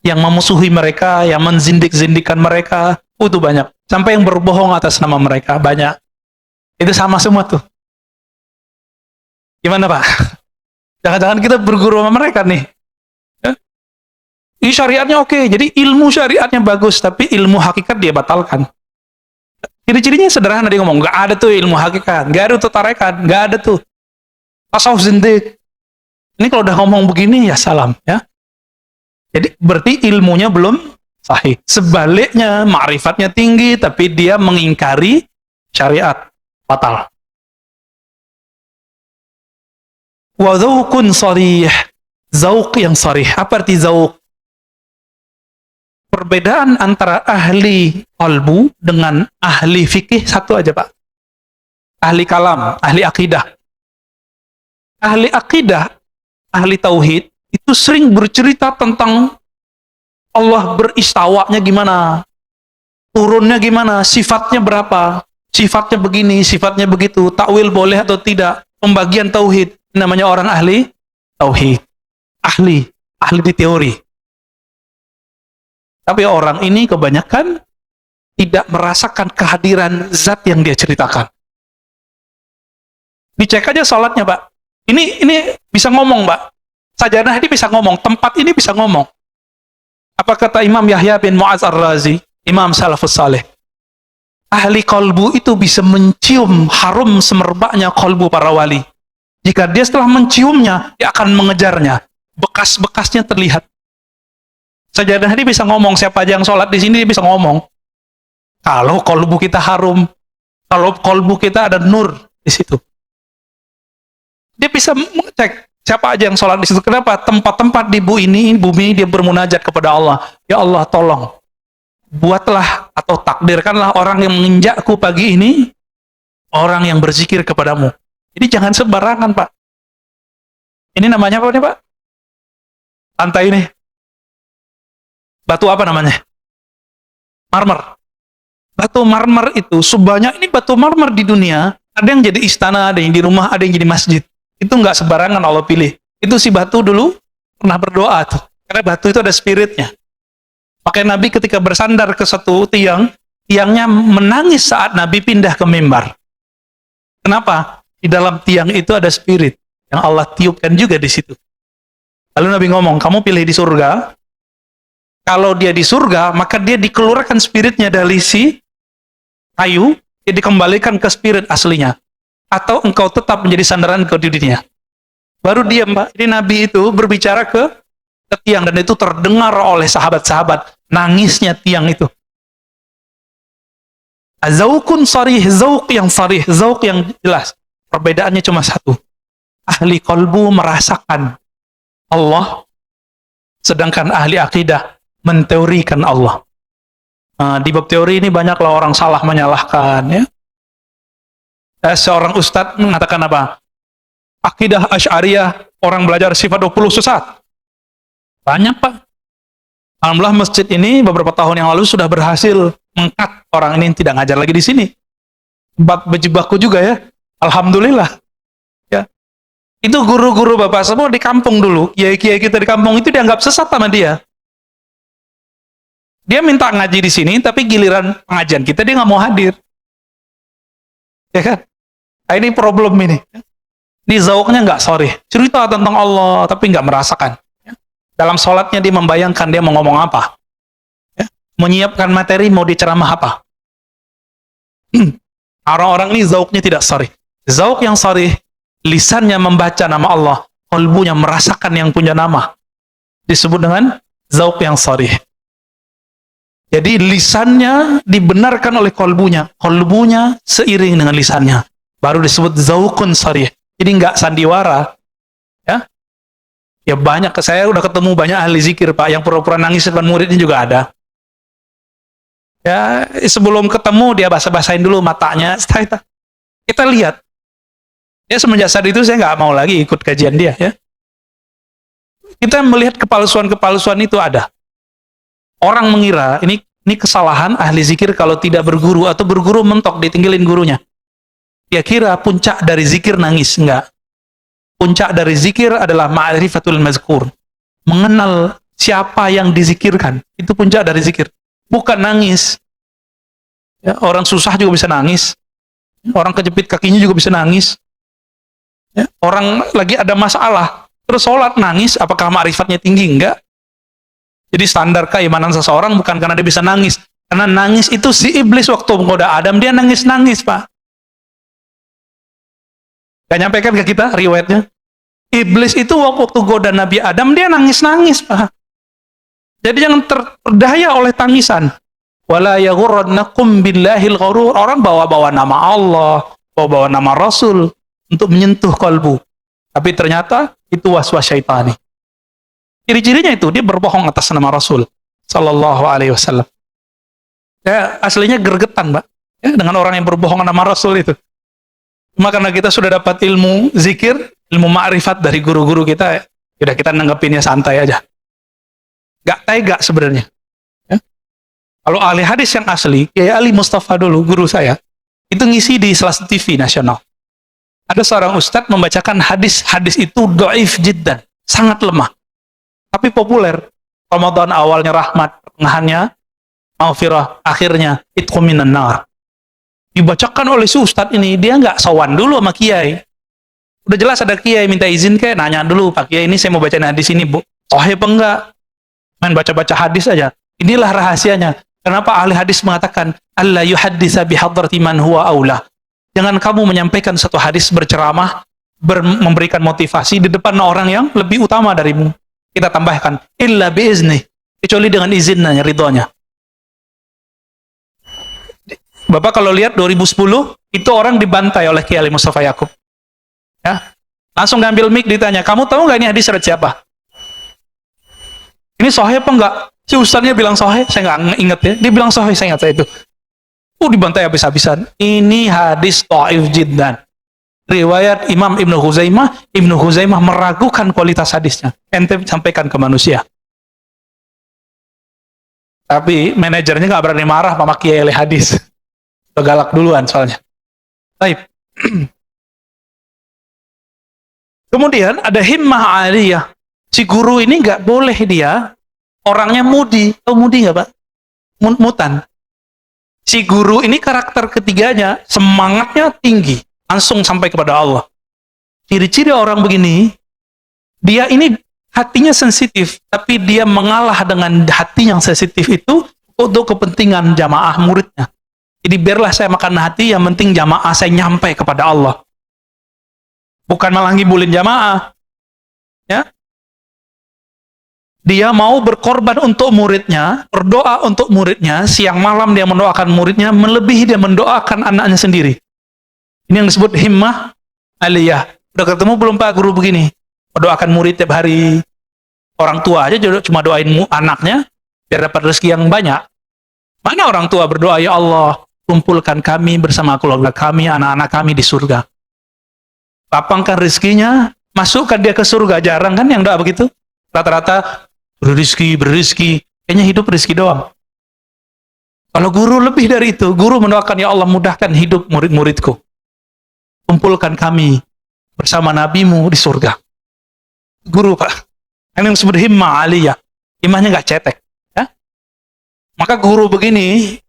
yang memusuhi mereka, yang menzindik-zindikan mereka, itu banyak. Sampai yang berbohong atas nama mereka, banyak. Itu sama semua tuh. Gimana Pak? Jangan-jangan kita berguru sama mereka nih. Ya? Ini syariatnya oke, jadi ilmu syariatnya bagus, tapi ilmu hakikat dia batalkan. Ciri-cirinya sederhana, dia ngomong, nggak ada tuh ilmu hakikat, nggak ada tuh tarekat, nggak ada tuh tasawuf zindik. Ini kalau udah ngomong begini, ya salam. Ya. Jadi berarti ilmunya belum sahih. Sebaliknya, ma'rifatnya tinggi, tapi dia mengingkari syariat, batal. Wa dzauqun sharih, zauq yang sharih. Apa arti zauq? Perbedaan antara ahli qalbu dengan ahli fikih satu aja Pak. Ahli kalam, ahli akidah. Ahli akidah, ahli tauhid itu sering bercerita tentang Allah beristawanya gimana, turunnya gimana, sifatnya berapa, sifatnya begini, sifatnya begitu, takwil boleh atau tidak, pembagian tauhid. Namanya orang ahli tauhid, ahli di teori. Tapi orang ini kebanyakan tidak merasakan kehadiran zat yang dia ceritakan. Dicek aja sholatnya, Pak. Ini bisa ngomong, Pak. Sajadah ini bisa ngomong, tempat ini bisa ngomong. Apa kata Imam Yahya bin Mu'adz Ar-Razi, Imam Salafus Saleh? Ahli kolbu itu bisa mencium harum semerbaknya kolbu para wali. Jika dia setelah menciumnya, dia akan mengejarnya. Bekas-bekasnya terlihat. Sajadah ini bisa ngomong, siapa aja yang sholat di sini dia bisa ngomong. Kalau kolbu kita harum, kalau kolbu kita ada nur di situ, dia bisa mengecek siapa aja yang sholat di situ. Kenapa? Tempat-tempat di bumi ini dia bermunajat kepada Allah. Ya Allah, tolong buatlah atau takdirkanlah orang yang menginjakku pagi ini orang yang berzikir kepadamu. Jadi jangan sembarangan, Pak. Ini namanya apa nih, Pak? Lantai ini. Batu apa namanya? Marmer. Batu marmer itu sebanyak ini batu marmer di dunia, ada yang jadi istana, ada yang di rumah, ada yang jadi masjid. Itu nggak sembarangan Allah pilih. Itu si batu dulu pernah berdoa tuh. Karena batu itu ada spiritnya. Makanya Nabi ketika bersandar ke satu tiang, tiangnya menangis saat Nabi pindah ke mimbar. Kenapa? Di dalam tiang itu ada spirit yang Allah tiupkan juga di situ. Lalu Nabi ngomong, kamu pilih di surga. Kalau dia di surga, maka dia dikeluarkan spiritnya dari si kayu, dia dikembalikan ke spirit aslinya. Atau engkau tetap menjadi sandaran ke dirinya. Baru dia, Mbak. Jadi Nabi itu berbicara ke tiang, dan itu terdengar oleh sahabat-sahabat. Nangisnya tiang itu. Zaukun sarih, zauk yang sarih, zauk yang jelas. Perbedaannya cuma satu. Ahli kolbu merasakan Allah, sedangkan ahli akidah menteorikan Allah. Nah, di bab teori ini banyaklah orang salah menyalahkan, ya. Seorang ustadz mengatakan apa? Akidah Asy'ariyah, orang belajar sifat 20 sesat. Banyak, Pak. Alhamdulillah masjid ini beberapa tahun yang lalu sudah berhasil mengkat orang ini tidak ngajar lagi di sini. Tempat berjibaku juga, ya. Alhamdulillah. Ya. Itu guru-guru Bapak semua di kampung dulu, kiai-kiai kita di kampung itu dianggap sesat sama dia. Dia minta ngaji di sini, tapi giliran pengajian kita dia nggak mau hadir. Ya kan? Nah, ini problem ini. Di zauknya nggak sorry. Cerita tentang Allah, tapi nggak merasakan. Ya. Dalam sholatnya dia membayangkan dia mau ngomong apa. Ya. Menyiapkan materi, mau diceramah apa. Orang-orang ini zauknya tidak sorry. Zauk yang sorry, lisannya membaca nama Allah, kalbunya merasakan yang punya nama. Disebut dengan zauk yang sorry. Jadi lisannya dibenarkan oleh kolbunya, kolbunya seiring dengan lisannya. Baru disebut zaukun sarih. Jadi nggak sandiwara, ya. Ya banyak. Saya udah ketemu banyak ahli zikir, Pak, yang pura-pura nangis depan muridnya juga ada. Ya sebelum ketemu dia basa-basain dulu matanya. Setelah kita lihat. Ya semenjak saat itu saya nggak mau lagi ikut kajian dia. Ya. Kita melihat kepalsuan-kepalsuan itu ada. Orang mengira ini kesalahan ahli zikir kalau tidak berguru atau berguru mentok ditinggalin gurunya. Dia kira puncak dari zikir nangis, enggak. Puncak dari zikir adalah ma'rifatul mazkur. Mengenal siapa yang dizikirkan. Itu puncak dari zikir. Bukan nangis. Ya, orang susah juga bisa nangis. Orang kejepit kakinya juga bisa nangis. Ya, orang lagi ada masalah terus sholat nangis, apakah ma'rifatnya tinggi? Enggak. Jadi standar keimanan seseorang bukan karena dia bisa nangis. Karena nangis itu si iblis waktu menggoda Adam, dia nangis-nangis, Pak. Gak nyampe kan ke kita riwayatnya? Iblis itu waktu goda Nabi Adam, dia nangis-nangis, Pak. Jadi jangan terdaya oleh tangisan. Wala yaghurrannakum billahil gharur. Orang bawa-bawa nama Allah, bawa-bawa nama Rasul untuk menyentuh kalbu. Tapi ternyata itu waswas syaitani. Ciri-cirinya itu dia berbohong atas nama Rasul sallallahu alaihi wasallam. Ya, aslinya gregetan, Pak. Ya, dengan orang yang berbohong nama Rasul itu. Cuma karena kita sudah dapat ilmu zikir, ilmu ma'rifat dari guru-guru kita, ya udah kita nanggepinnya santai aja. Gak tega sebenarnya. Ya. Kalau ahli hadis yang asli, Kiai Ali Mustafa dulu, guru saya, itu ngisi di salah satu TV nasional. Ada seorang ustadz membacakan hadis-hadis itu dhaif jiddan, sangat lemah. Tapi populer. Ramadan awalnya rahmat, pertengahannya maghfirah, akhirnya itqu minan nar. Dibacakan oleh si ustadz ini, dia nggak sowan dulu sama kiai. Udah jelas ada kiai minta izin kayak nanya dulu, Pak Kiai ini saya mau bacain hadis ini, Bu. Sahih apa enggak? Main baca-baca hadis aja. Inilah rahasianya. Kenapa ahli hadis mengatakan alla yuhadditsa bihadrati man huwa aula. Jangan kamu menyampaikan satu hadis berceramah, memberikan motivasi di depan orang yang lebih utama darimu. Kita tambahkan illa biizni, kecuali dengan izinnya, ridhonya. Bapak kalau lihat 2010 itu orang dibantai oleh Kiai Mustafa Yakub. Ya. Langsung ngambil mic ditanya, "Kamu tahu nggak ini hadis riwayat siapa?" Ini sahih apa enggak? Si ustaznya bilang sahih, saya nggak inget ya. Dia bilang sahih, saya ingat saya itu. Dibantai habis-habisan. Ini hadis dhaif jiddan. Riwayat Imam Ibnu Huzaimah meragukan kualitas hadisnya. Ente sampaikan ke manusia. Tapi manajernya nggak berani marah sama kiai hadis. Udah galak duluan soalnya. Baik. Kemudian ada himmah aliyah. Si guru ini nggak boleh dia orangnya mudi. Tahu mudi nggak, Pak? Mutan. Si guru ini karakter ketiganya semangatnya tinggi, langsung sampai kepada Allah. Ciri-ciri orang begini, dia ini hatinya sensitif, tapi dia mengalah dengan hati yang sensitif itu untuk kepentingan jamaah muridnya. Jadi biarlah saya makan hati, yang penting jamaah saya nyampe kepada Allah. Bukan malah ngibulin jamaah. Ya. Dia mau berkorban untuk muridnya, berdoa untuk muridnya, siang malam dia mendoakan muridnya, melebihi dia mendoakan anaknya sendiri. Ini yang disebut himmah aliyah. Udah ketemu belum Pak guru begini? Mendoakan murid tiap hari. Orang tua aja cuma doain anaknya, biar dapat rezeki yang banyak. Mana orang tua berdoa, ya Allah, kumpulkan kami bersama keluarga kami, anak-anak kami di surga. Lapangkan rezekinya, masukkan dia ke surga. Jarang kan yang doa begitu? Rata-rata berizki, kayaknya hidup rezeki doang. Kalau guru lebih dari itu, guru mendoakan, ya Allah mudahkan hidup murid-muridku. Kumpulkan kami bersama nabimu di surga. Guru, Pak. Ini yang disebut himmah aliyah. Himmahnya nggak cetek. Ya? Maka guru begini,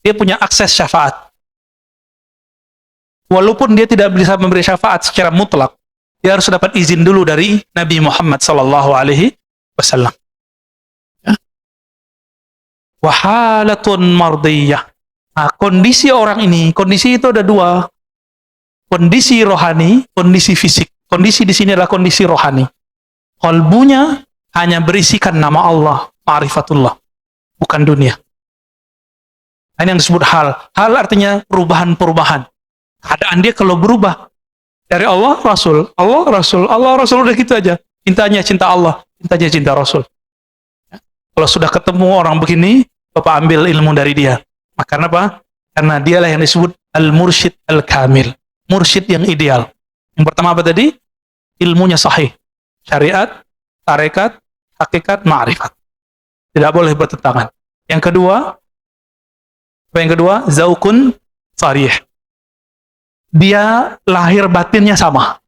dia punya akses syafaat. Walaupun dia tidak bisa memberi syafaat secara mutlak, dia harus dapat izin dulu dari Nabi Muhammad SAW. Wahalatun mardiyah. Nah, kondisi orang ini, kondisi itu ada dua. Kondisi rohani, kondisi fisik. Kondisi di sini adalah kondisi rohani. Kalbunya hanya berisikan nama Allah, ma'rifatullah, bukan dunia. Ini yang disebut hal. Hal artinya perubahan-perubahan. Keadaan dia kalau berubah dari Allah, Rasul, Allah, Rasul, Allah, Rasul, udah gitu aja. Cintanya cinta Allah, cintanya cinta Rasul. Kalau sudah ketemu orang begini, Bapak ambil ilmu dari dia. Maka apa? Karena dialah yang disebut al-mursyid al-kamil. Mursyid yang ideal. Yang pertama apa tadi? Ilmunya sahih. Syariat, tarekat, hakikat, ma'rifat. Tidak boleh bertentangan. Yang kedua, apa yang kedua? Zaukun sarih. Dia lahir batinnya sama.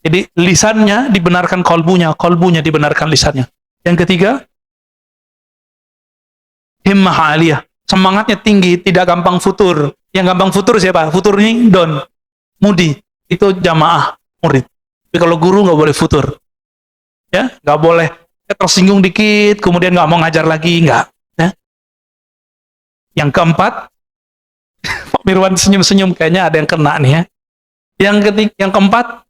Jadi lisannya dibenarkan kolbunya, kolbunya dibenarkan lisannya. Yang ketiga, himmah aliyah. Semangatnya tinggi, tidak gampang futur. Yang gampang futur siapa? Futur ini don, mudi. Itu jamaah murid. Tapi kalau guru nggak boleh futur. Ya, nggak boleh. Ya, tersinggung dikit, kemudian nggak mau ngajar lagi, nggak. Ya. Yang keempat, Pak Mirwan senyum-senyum, kayaknya ada yang kena nih ya. Yang keempat,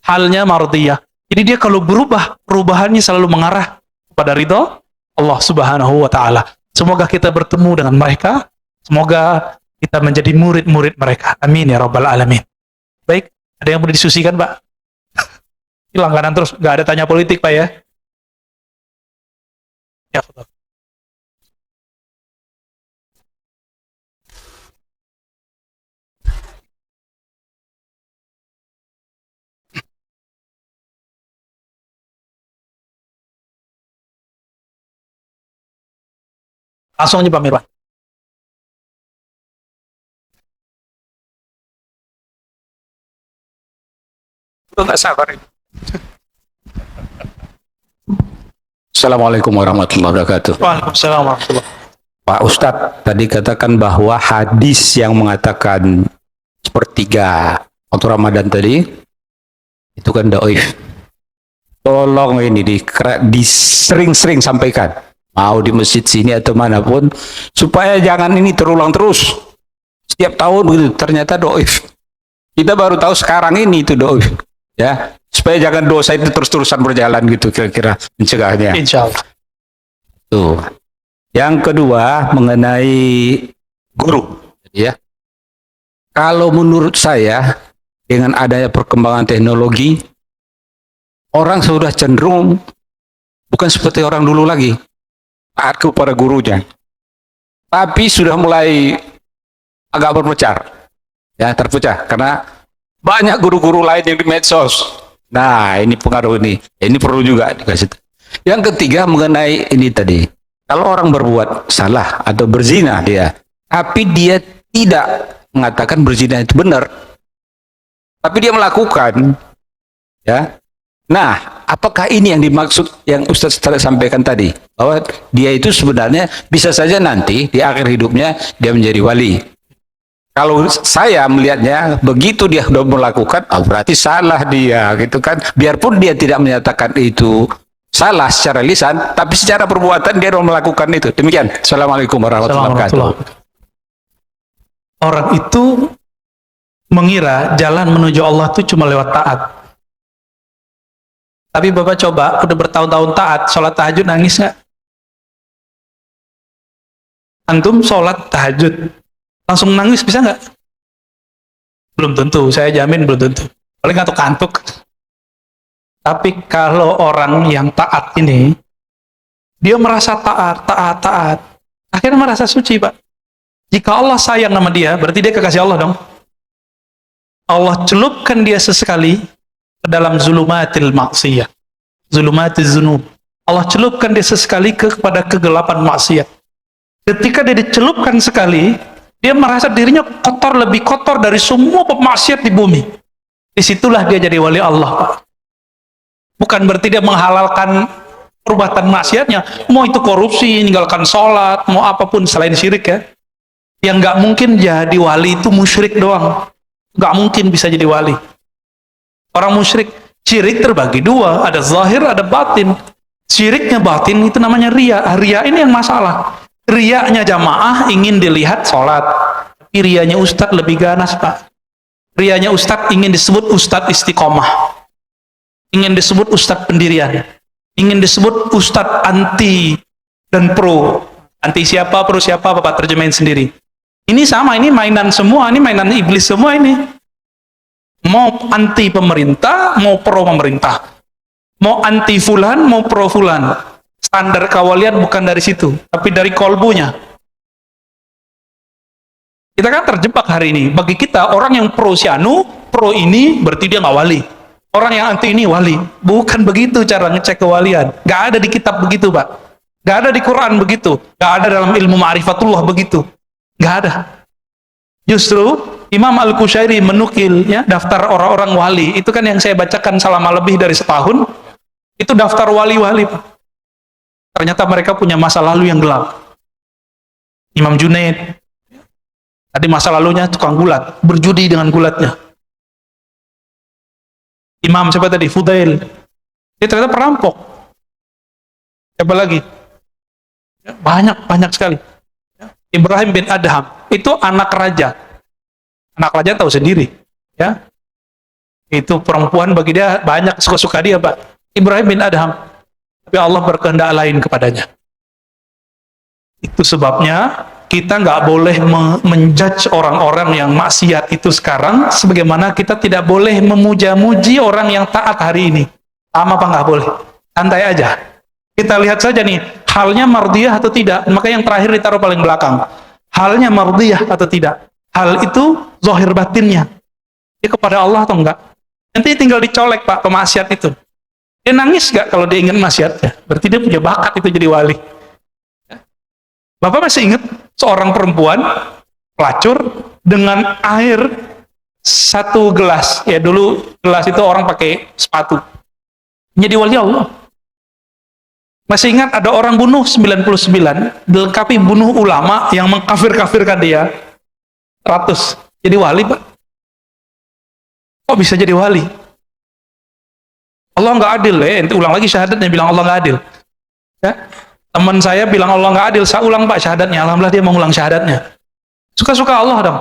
halnya mardiyah. Jadi dia kalau berubah, perubahannya selalu mengarah kepada ridho Allah Subhanahu wa taala. Semoga kita bertemu dengan mereka, semoga kita menjadi murid-murid mereka. Amin ya rabbal alamin. Baik, ada yang mau didiskusikan, Pak? Hilang kanan terus, nggak ada tanya politik, Pak ya? Ya, betul. Langsung aja Pak Mirwan. Itu nggak sabar ini. Assalamualaikum warahmatullahi wabarakatuh. Waalaikumsalam warahmatullahi wabarakatuh. Pak Ustadz tadi katakan bahwa hadis yang mengatakan sepertiga waktu Ramadan tadi itu kan dhaif. Tolong ini disering-sering sampaikan, mau di masjid sini atau manapun, supaya jangan ini terulang terus. Setiap tahun begitu, ternyata dhaif. Kita baru tahu sekarang ini itu dhaif, ya. Supaya jangan dosa itu terus-terusan berjalan gitu, kira-kira mencegahnya. Insya Allah. Tuh. Yang kedua mengenai guru, ya. Kalau menurut saya dengan adanya perkembangan teknologi, orang sudah cenderung bukan seperti orang dulu lagi, taat kepada gurunya. Tapi sudah mulai agak berpecah, ya, terpecah karena banyak guru-guru lain yang di medsos. Nah, ini pengaruh ini perlu juga dikasih. Yang ketiga mengenai ini tadi, kalau orang berbuat salah atau berzina dia, tapi dia tidak mengatakan berzina itu benar, tapi dia melakukan, ya. Nah, apakah ini yang dimaksud yang Ustaz sampaikan tadi, bahwa dia itu sebenarnya bisa saja nanti di akhir hidupnya dia menjadi wali? Kalau saya melihatnya begitu dia sudah melakukan, berarti salah dia, gitu kan? Biarpun dia tidak menyatakan itu salah secara lisan, tapi secara perbuatan dia sudah melakukan itu. Demikian. Assalamualaikum warahmatullahi wabarakatuh. Orang itu mengira jalan menuju Allah itu cuma lewat taat. Tapi Bapak coba, udah bertahun-tahun taat, sholat tahajud nangis nggak? Antum sholat tahajud, langsung nangis bisa nggak? Belum tentu, saya jamin belum tentu. Paling kantuk-kantuk. Tapi kalau orang yang taat ini, dia merasa taat, akhirnya merasa suci, Pak. Jika Allah sayang sama dia, berarti dia kekasih Allah dong. Allah celupkan dia sesekali ke dalam zulumatil maksiyah, zulumatil zunub. Allah celupkan dia sesekali kepada kegelapan maksiat. Ketika dia dicelupkan sekali, dia merasa dirinya kotor, lebih kotor dari semua pemaksiat di bumi. Disitulah dia jadi wali Allah, Pak. Bukan berarti dia menghalalkan perbuatan maksiatnya, mau itu korupsi, meninggalkan sholat, mau apapun selain syirik, ya. Yang nggak mungkin jadi wali itu musyrik doang, nggak mungkin bisa jadi wali. Orang musyrik, syirik terbagi dua, ada zahir, ada batin. Syiriknya batin itu namanya ria. Ria ini yang masalah. Riaknya jamaah ingin dilihat sholat, tapi riaknya ustadz lebih ganas, Pak. Riaknya ustadz ingin disebut ustadz istiqomah, ingin disebut ustadz pendirian, ingin disebut ustadz anti dan pro. Anti siapa, pro siapa, Bapak terjemahin sendiri. Ini sama, ini mainan semua, ini mainan iblis semua ini. Mau anti pemerintah, mau pro pemerintah, mau anti fulan, mau pro fulan. Standar kawalian bukan dari situ, tapi dari kolbunya. Kita kan terjebak hari ini. Bagi kita, orang yang pro si anu, pro ini berarti dia nggak wali. Orang yang anti ini wali. Bukan begitu cara ngecek kewalian. Nggak ada di kitab begitu, Pak. Nggak ada di Quran begitu. Nggak ada dalam ilmu ma'rifatullah begitu. Nggak ada. Justru Imam Al-Qushairi menukil, ya, daftar orang-orang wali. Itu kan yang saya bacakan selama lebih dari setahun. Itu daftar wali-wali, Pak. Ternyata mereka punya masa lalu yang gelap. Imam Junaid, tadi masa lalunya tukang gulat, berjudi dengan gulatnya. Imam siapa tadi? Fudail, dia ternyata perampok. Siapa lagi? Banyak sekali. Ibrahim bin Adham, itu anak raja. Anak raja tahu sendiri, ya. Itu perempuan bagi dia banyak suka-suka dia, Pak. Ibrahim bin Adham, tapi Allah berkehendak lain kepadanya. Itu sebabnya kita nggak boleh menjudge orang-orang yang maksiat itu sekarang, sebagaimana kita tidak boleh memuja-muji orang yang taat hari ini. Sama apa nggak boleh? Santai aja. Kita lihat saja nih, halnya mardiyah atau tidak. Maka yang terakhir ditaruh paling belakang. Halnya mardiyah atau tidak. Hal itu zahir batinnya. Dia kepada Allah atau enggak? Nanti tinggal dicolek, Pak, pemaksiat itu. Dia nangis nggak kalau dia ingat maksiatnya? Berarti dia punya bakat itu jadi wali. Bapak masih ingat seorang perempuan pelacur dengan air satu gelas. Ya dulu gelas itu orang pakai sepatu. Jadi wali Allah. Masih ingat ada orang bunuh 99, dilengkapi bunuh ulama yang mengkafir-kafirkan dia 100. Jadi wali, Pak. Kok bisa jadi wali? Allah nggak adil. Ente ulang lagi syahadatnya, bilang Allah nggak adil. Ya? Teman saya bilang Allah nggak adil, saya ulang Pak syahadatnya. Alhamdulillah dia mengulang syahadatnya. Suka-suka Allah dong.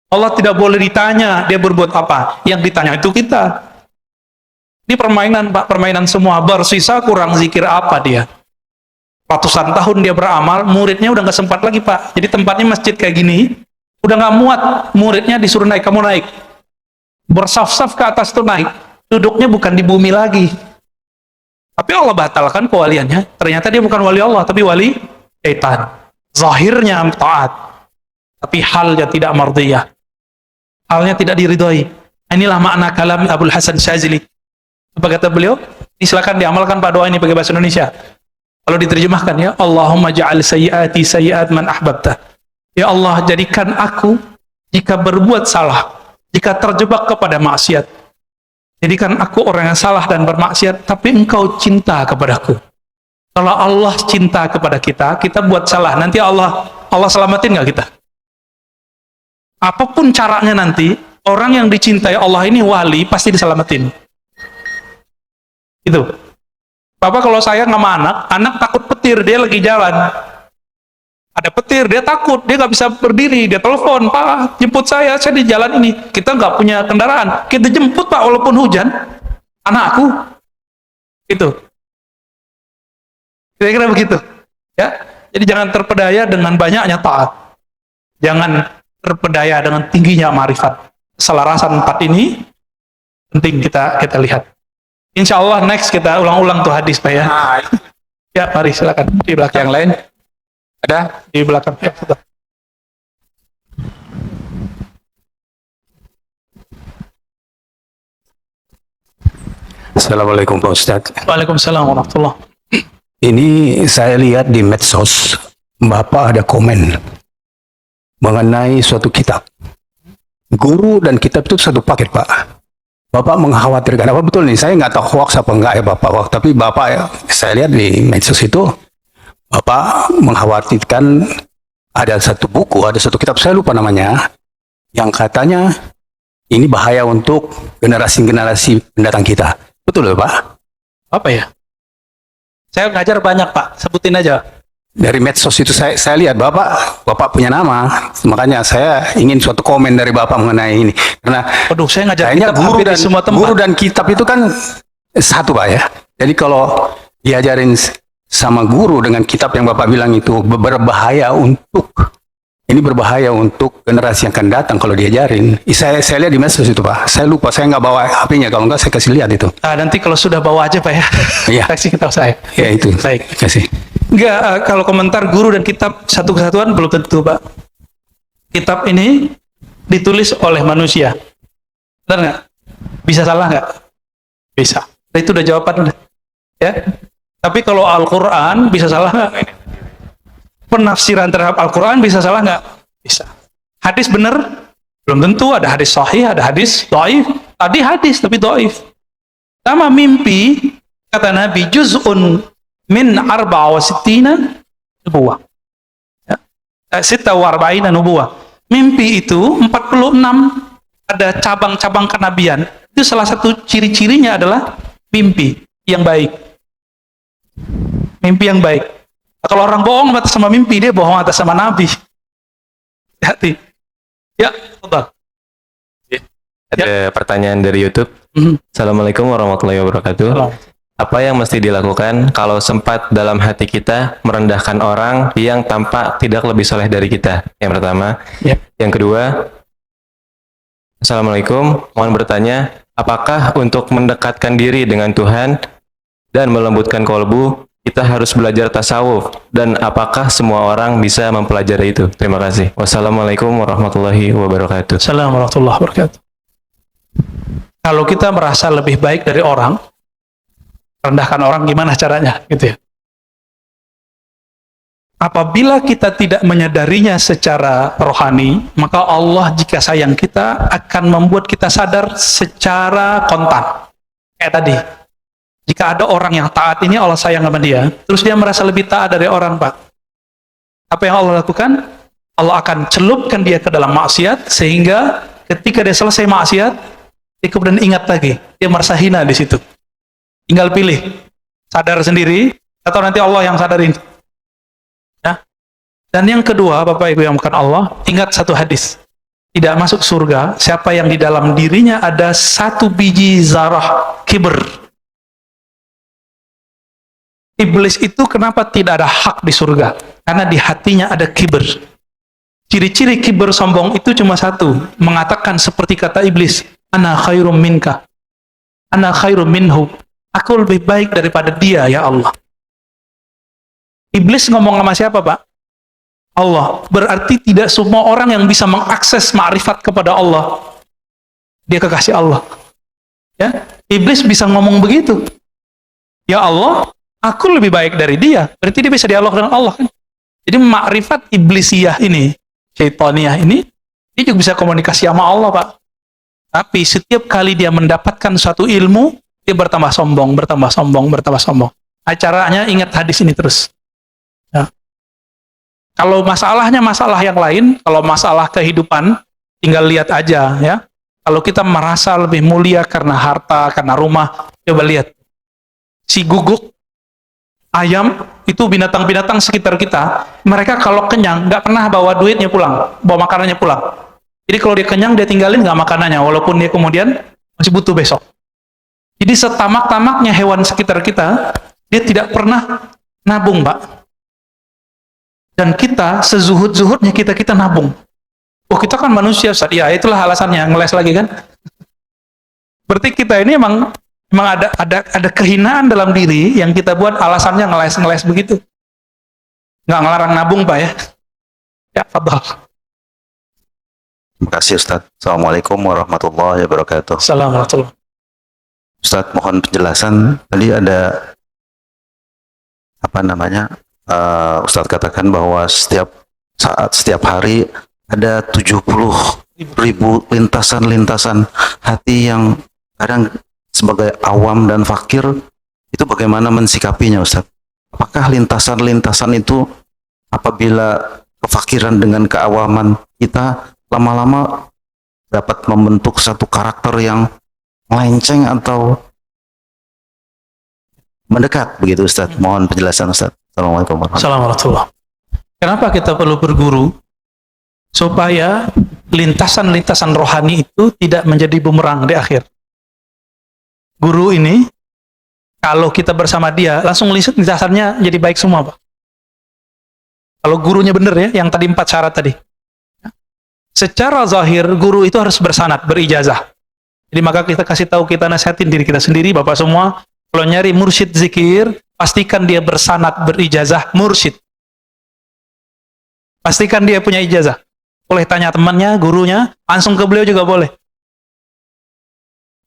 Allah tidak boleh ditanya dia berbuat apa. Yang ditanya itu kita. Ini permainan Pak, permainan semua. Bersisa kurang zikir apa dia? Ratusan tahun dia beramal, muridnya udah nggak sempat lagi Pak. Jadi tempatnya masjid kayak gini, udah nggak muat. Muridnya disuruh naik, kamu naik. Bersaf-saf ke atas tuh naik. Duduknya bukan di bumi lagi. Tapi Allah batalkan kewaliannya. Ternyata dia bukan wali Allah, tapi wali syaitan. Zahirnya taat, tapi halnya tidak mardiyah. Halnya tidak diridhoi. Inilah makna kalam Abul Hasan Syazili. Apa kata beliau? Silakan diamalkan Pak doa ini pakai bahasa Indonesia. Kalau diterjemahkan ya, Allahumma ja'al sayyiati sayyiat man ahbabta. Ya Allah, jadikan aku jika berbuat salah, jika terjebak kepada maksiat, jadikan aku orang yang salah dan bermaksiat, tapi engkau cinta kepadaku. Kalau Allah cinta kepada kita, kita buat salah, nanti Allah selamatin nggak kita? Apapun caranya nanti, orang yang dicintai Allah ini wali, pasti diselamatin. Itu. Bapak kalau saya sama anak takut petir, dia lagi jalan. Ada petir, dia takut, dia nggak bisa berdiri, dia telepon, Pak, jemput saya di jalan ini. Kita nggak punya kendaraan, kita jemput Pak, walaupun hujan, anakku. Itu. Kira-kira begitu. Ya, jadi jangan terpedaya dengan banyaknya taat. Jangan terpedaya dengan tingginya marifat. Keselarasan 4 ini penting kita lihat. Insya Allah next kita ulang-ulang tuh hadis Pak ya. Ya, mari silakan di belakang. Yang lain? Ada? Di belakang. Ya, sudah. Assalamualaikum Pak Ustadz. Waalaikumsalam warahmatullah. Ini saya lihat di medsos, Bapak ada komen mengenai suatu kitab. Guru dan kitab itu satu paket Pak. Bapak mengkhawatirkan, apa betul nih? Saya nggak tahu hoax apa enggak ya Bapak. Tapi Bapak ya, saya lihat di medsos itu, Bapak mengkhawatirkan ada satu buku, ada satu kitab, saya lupa namanya, yang katanya ini bahaya untuk generasi-generasi pendatang kita. Betul ya Pak? Apa ya? Saya ngajar banyak Pak, sebutin aja. Dari medsos itu saya lihat Bapak punya nama, makanya saya ingin suatu komen dari Bapak mengenai ini. Karena Waduh, saya ngajar kayaknya kitab guru hampir dan di semua tempat. guru dan kitab itu kan satu Pak ya. Jadi kalau diajarin sama guru dengan kitab yang Bapak bilang itu berbahaya untuk generasi yang akan datang kalau diajarin. Saya lihat di medsos itu Pak. Saya lupa, saya nggak bawa HP-nya, kalau nggak saya kasih lihat itu. Nanti kalau sudah bawa aja Pak ya. Iya. Kasih tahu saya. Ya itu. Baik. Kasih. Enggak, kalau komentar guru dan kitab satu kesatuan belum tentu Pak. Kitab ini ditulis oleh manusia. Benar nggak? Bisa salah nggak? Bisa. Itu udah jawaban. Ya. Tapi kalau Al-Quran bisa salah nggak? Penafsiran terhadap Al-Quran bisa salah nggak? Bisa. Hadis benar? Belum tentu. Ada hadis sahih, ada hadis dhaif. Tadi hadis tapi dhaif. Sama mimpi, kata Nabi, juz'un min 64 nubuwah. Ya. 46 nubuwah. Mimpi itu 46 ada cabang-cabang kenabian. Itu salah satu ciri-cirinya adalah mimpi yang baik. Mimpi yang baik. Kalau orang bohong atas sama mimpi, dia bohong atas sama Nabi. Hati. Ya, betul. Ada pertanyaan dari YouTube. Assalamualaikum warahmatullahi wabarakatuh. Salam. Apa yang mesti dilakukan kalau sempat dalam hati kita merendahkan orang yang tampak tidak lebih soleh dari kita? Yang pertama. Ya. Yang kedua, Assalamualaikum, mohon bertanya, apakah untuk mendekatkan diri dengan Tuhan dan melembutkan kolbu, kita harus belajar tasawuf? Dan apakah semua orang bisa mempelajari itu? Terima kasih. Wassalamualaikum warahmatullahi wabarakatuh. Assalamualaikum warahmatullahi wabarakatuh. Kalau kita merasa lebih baik dari orang, rendahkan orang gimana caranya, gitu ya. Apabila kita tidak menyadarinya secara rohani, maka Allah jika sayang kita akan membuat kita sadar secara kontan. Kayak tadi, Jika ada orang yang taat ini, Allah sayang sama dia, terus dia merasa lebih taat dari orang, Pak. Apa yang Allah lakukan? Allah akan celupkan dia ke dalam maksiat, sehingga ketika dia selesai maksiat, dia kemudian ingat lagi, dia merasa hina di situ. Tinggal pilih, sadar sendiri, atau nanti Allah yang sadarin. Ya. Dan yang kedua, Bapak Ibu yang bukan Allah, ingat satu hadis. Tidak masuk surga siapa yang di dalam dirinya ada 1 biji zarah kibr. Iblis itu kenapa tidak ada hak di surga? Karena di hatinya ada kibr. Ciri-ciri kibr sombong itu cuma satu, mengatakan seperti kata iblis, ana khairum minka, ana khairum minhu, aku lebih baik daripada dia, ya Allah. Iblis ngomong sama siapa, Pak? Allah. Berarti tidak semua orang yang bisa mengakses ma'rifat kepada Allah, dia kekasih Allah. Ya, iblis bisa ngomong begitu. Ya Allah, aku lebih baik dari dia. Berarti dia bisa dialog dengan Allah, kan? Jadi ma'rifat iblisiyah ini, syaitaniyah ini, dia juga bisa komunikasi sama Allah, Pak. Tapi setiap kali dia mendapatkan suatu ilmu, dia bertambah sombong, bertambah sombong, bertambah sombong. Acaranya ingat hadis ini terus. Ya. Kalau masalahnya masalah yang lain, kalau masalah kehidupan, tinggal lihat aja, ya. Kalau kita merasa lebih mulia karena harta, karena rumah, coba lihat. Si guguk, ayam, itu binatang-binatang sekitar kita, mereka kalau kenyang, nggak pernah bawa duitnya pulang, bawa makanannya pulang. Jadi kalau dia kenyang, dia tinggalin nggak makanannya, walaupun dia kemudian masih butuh besok. Jadi setamak-tamaknya hewan sekitar kita, dia tidak pernah nabung, Pak. Dan kita, sezuhud-zuhudnya kita nabung. Oh, kita kan manusia, Ustaz. Ya, itulah alasannya, ngeles lagi kan. Berarti kita ini emang ada kehinaan dalam diri yang kita buat alasannya ngeles begitu. Nggak ngelarang nabung, Pak, ya. Ya, fadhal. Terima kasih Ustaz. Assalamualaikum warahmatullahi wabarakatuh. Assalamualaikum. Ustaz, mohon penjelasan. Tadi ada apa namanya? Ustaz katakan bahwa setiap saat, setiap hari ada 70.000 lintasan-lintasan hati yang kadang sebagai awam dan fakir itu bagaimana mensikapinya, Ustaz? Apakah lintasan-lintasan itu apabila kefakiran dengan keawaman kita lama-lama dapat membentuk satu karakter yang melenceng atau mendekat begitu, Ustaz? Mohon penjelasan, Ustaz. Assalamualaikum warahmatullahi Assalamualaikum. Kenapa kita perlu berguru? Supaya lintasan-lintasan rohani itu tidak menjadi bumerang di akhir. Guru ini, kalau kita bersama dia, langsung lintasannya jadi baik semua, Pak. Kalau gurunya benar ya, yang tadi 4 syarat tadi. Secara zahir, guru itu harus bersanad, berijazah. Jadi maka kita kasih tahu, kita nasihatin diri kita sendiri, Bapak semua, kalau nyari mursyid zikir, pastikan dia bersanad, berijazah, mursyid. Pastikan dia punya ijazah. Boleh tanya temannya, gurunya, langsung ke beliau juga boleh.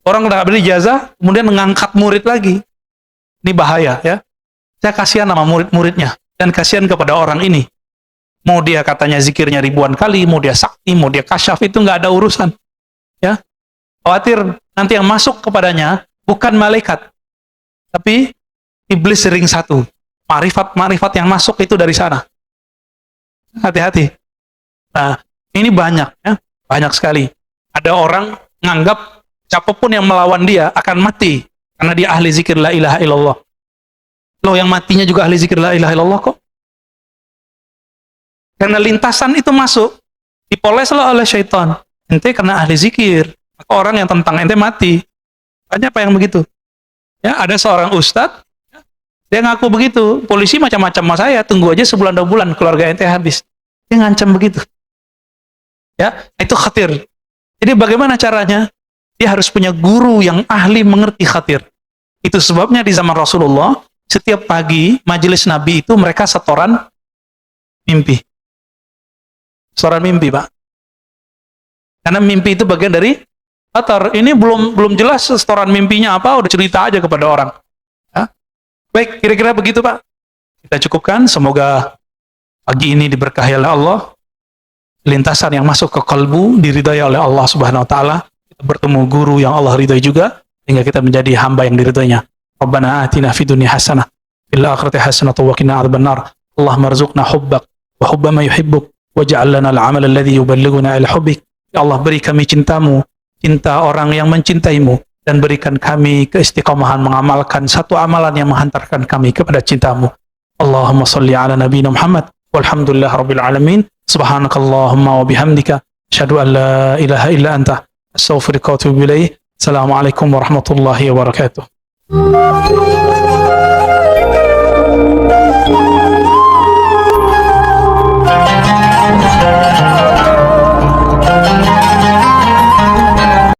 Orang udah berijazah, kemudian mengangkat murid lagi. Ini bahaya, ya. Saya kasihan sama murid-muridnya, dan kasihan kepada orang ini. Mau dia katanya zikirnya ribuan kali, mau dia sakti, mau dia kasyaf, itu nggak ada urusan. Ya, khawatir nanti yang masuk kepadanya bukan malaikat, tapi iblis ring satu. Ma'rifat yang masuk itu dari sana. Hati-hati. Nah, ini banyak, ya, banyak sekali. Ada orang nganggap siapapun yang melawan dia akan mati karena dia ahli zikir la ilaha illallah. Loh, yang matinya juga ahli zikir la ilaha illallah kok. Karena lintasan itu masuk, dipoleslah oleh syaitan. Ente karena ahli zikir, maka orang yang tentang ente mati. Banyak apa yang begitu. Ya, ada seorang ustadz, dia ngaku begitu, polisi macam-macam sama saya, tunggu aja sebulan 2 bulan, keluarga ente habis. Dia ngancam begitu. Ya, itu khatir. Jadi bagaimana caranya? Dia harus punya guru yang ahli mengerti khatir. Itu sebabnya di zaman Rasulullah, setiap pagi majelis Nabi itu mereka setoran mimpi. Setoran mimpi, Pak. Karena mimpi itu bagian dari khatar. Ini belum jelas setoran mimpinya apa, udah cerita aja kepada orang. Ya? Baik, kira-kira begitu, Pak. Kita cukupkan, semoga pagi ini diberkahi oleh Allah. Lintasan yang masuk ke kalbu diridai oleh Allah Subhanahu wa taala. Kita bertemu guru yang Allah ridai juga, sehingga kita menjadi hamba yang diridainya. Rabbana atina fid dunya hasanah fil akhirati hasanah wa qina adzabannar. Allahumma arzuqna hubbak wa hubba ma yuhibbuk waj'al lana al-'amal alladhi yuballighuna ila hubbik. Ya Allah, beri kami cintamu, cinta orang yang mencintaimu, dan berikan kami keistiqomahan mengamalkan satu amalan yang menghantarkan kami kepada cintamu. Allahumma salli ala nabiyina Muhammad walhamdulillah rabbil alamin. Subhanakallahumma wa bihamdika asyhadu an la ilaha illa anta astaghfiruka wa atubu ilaik. Assalamualaikum warahmatullahi wabarakatuh.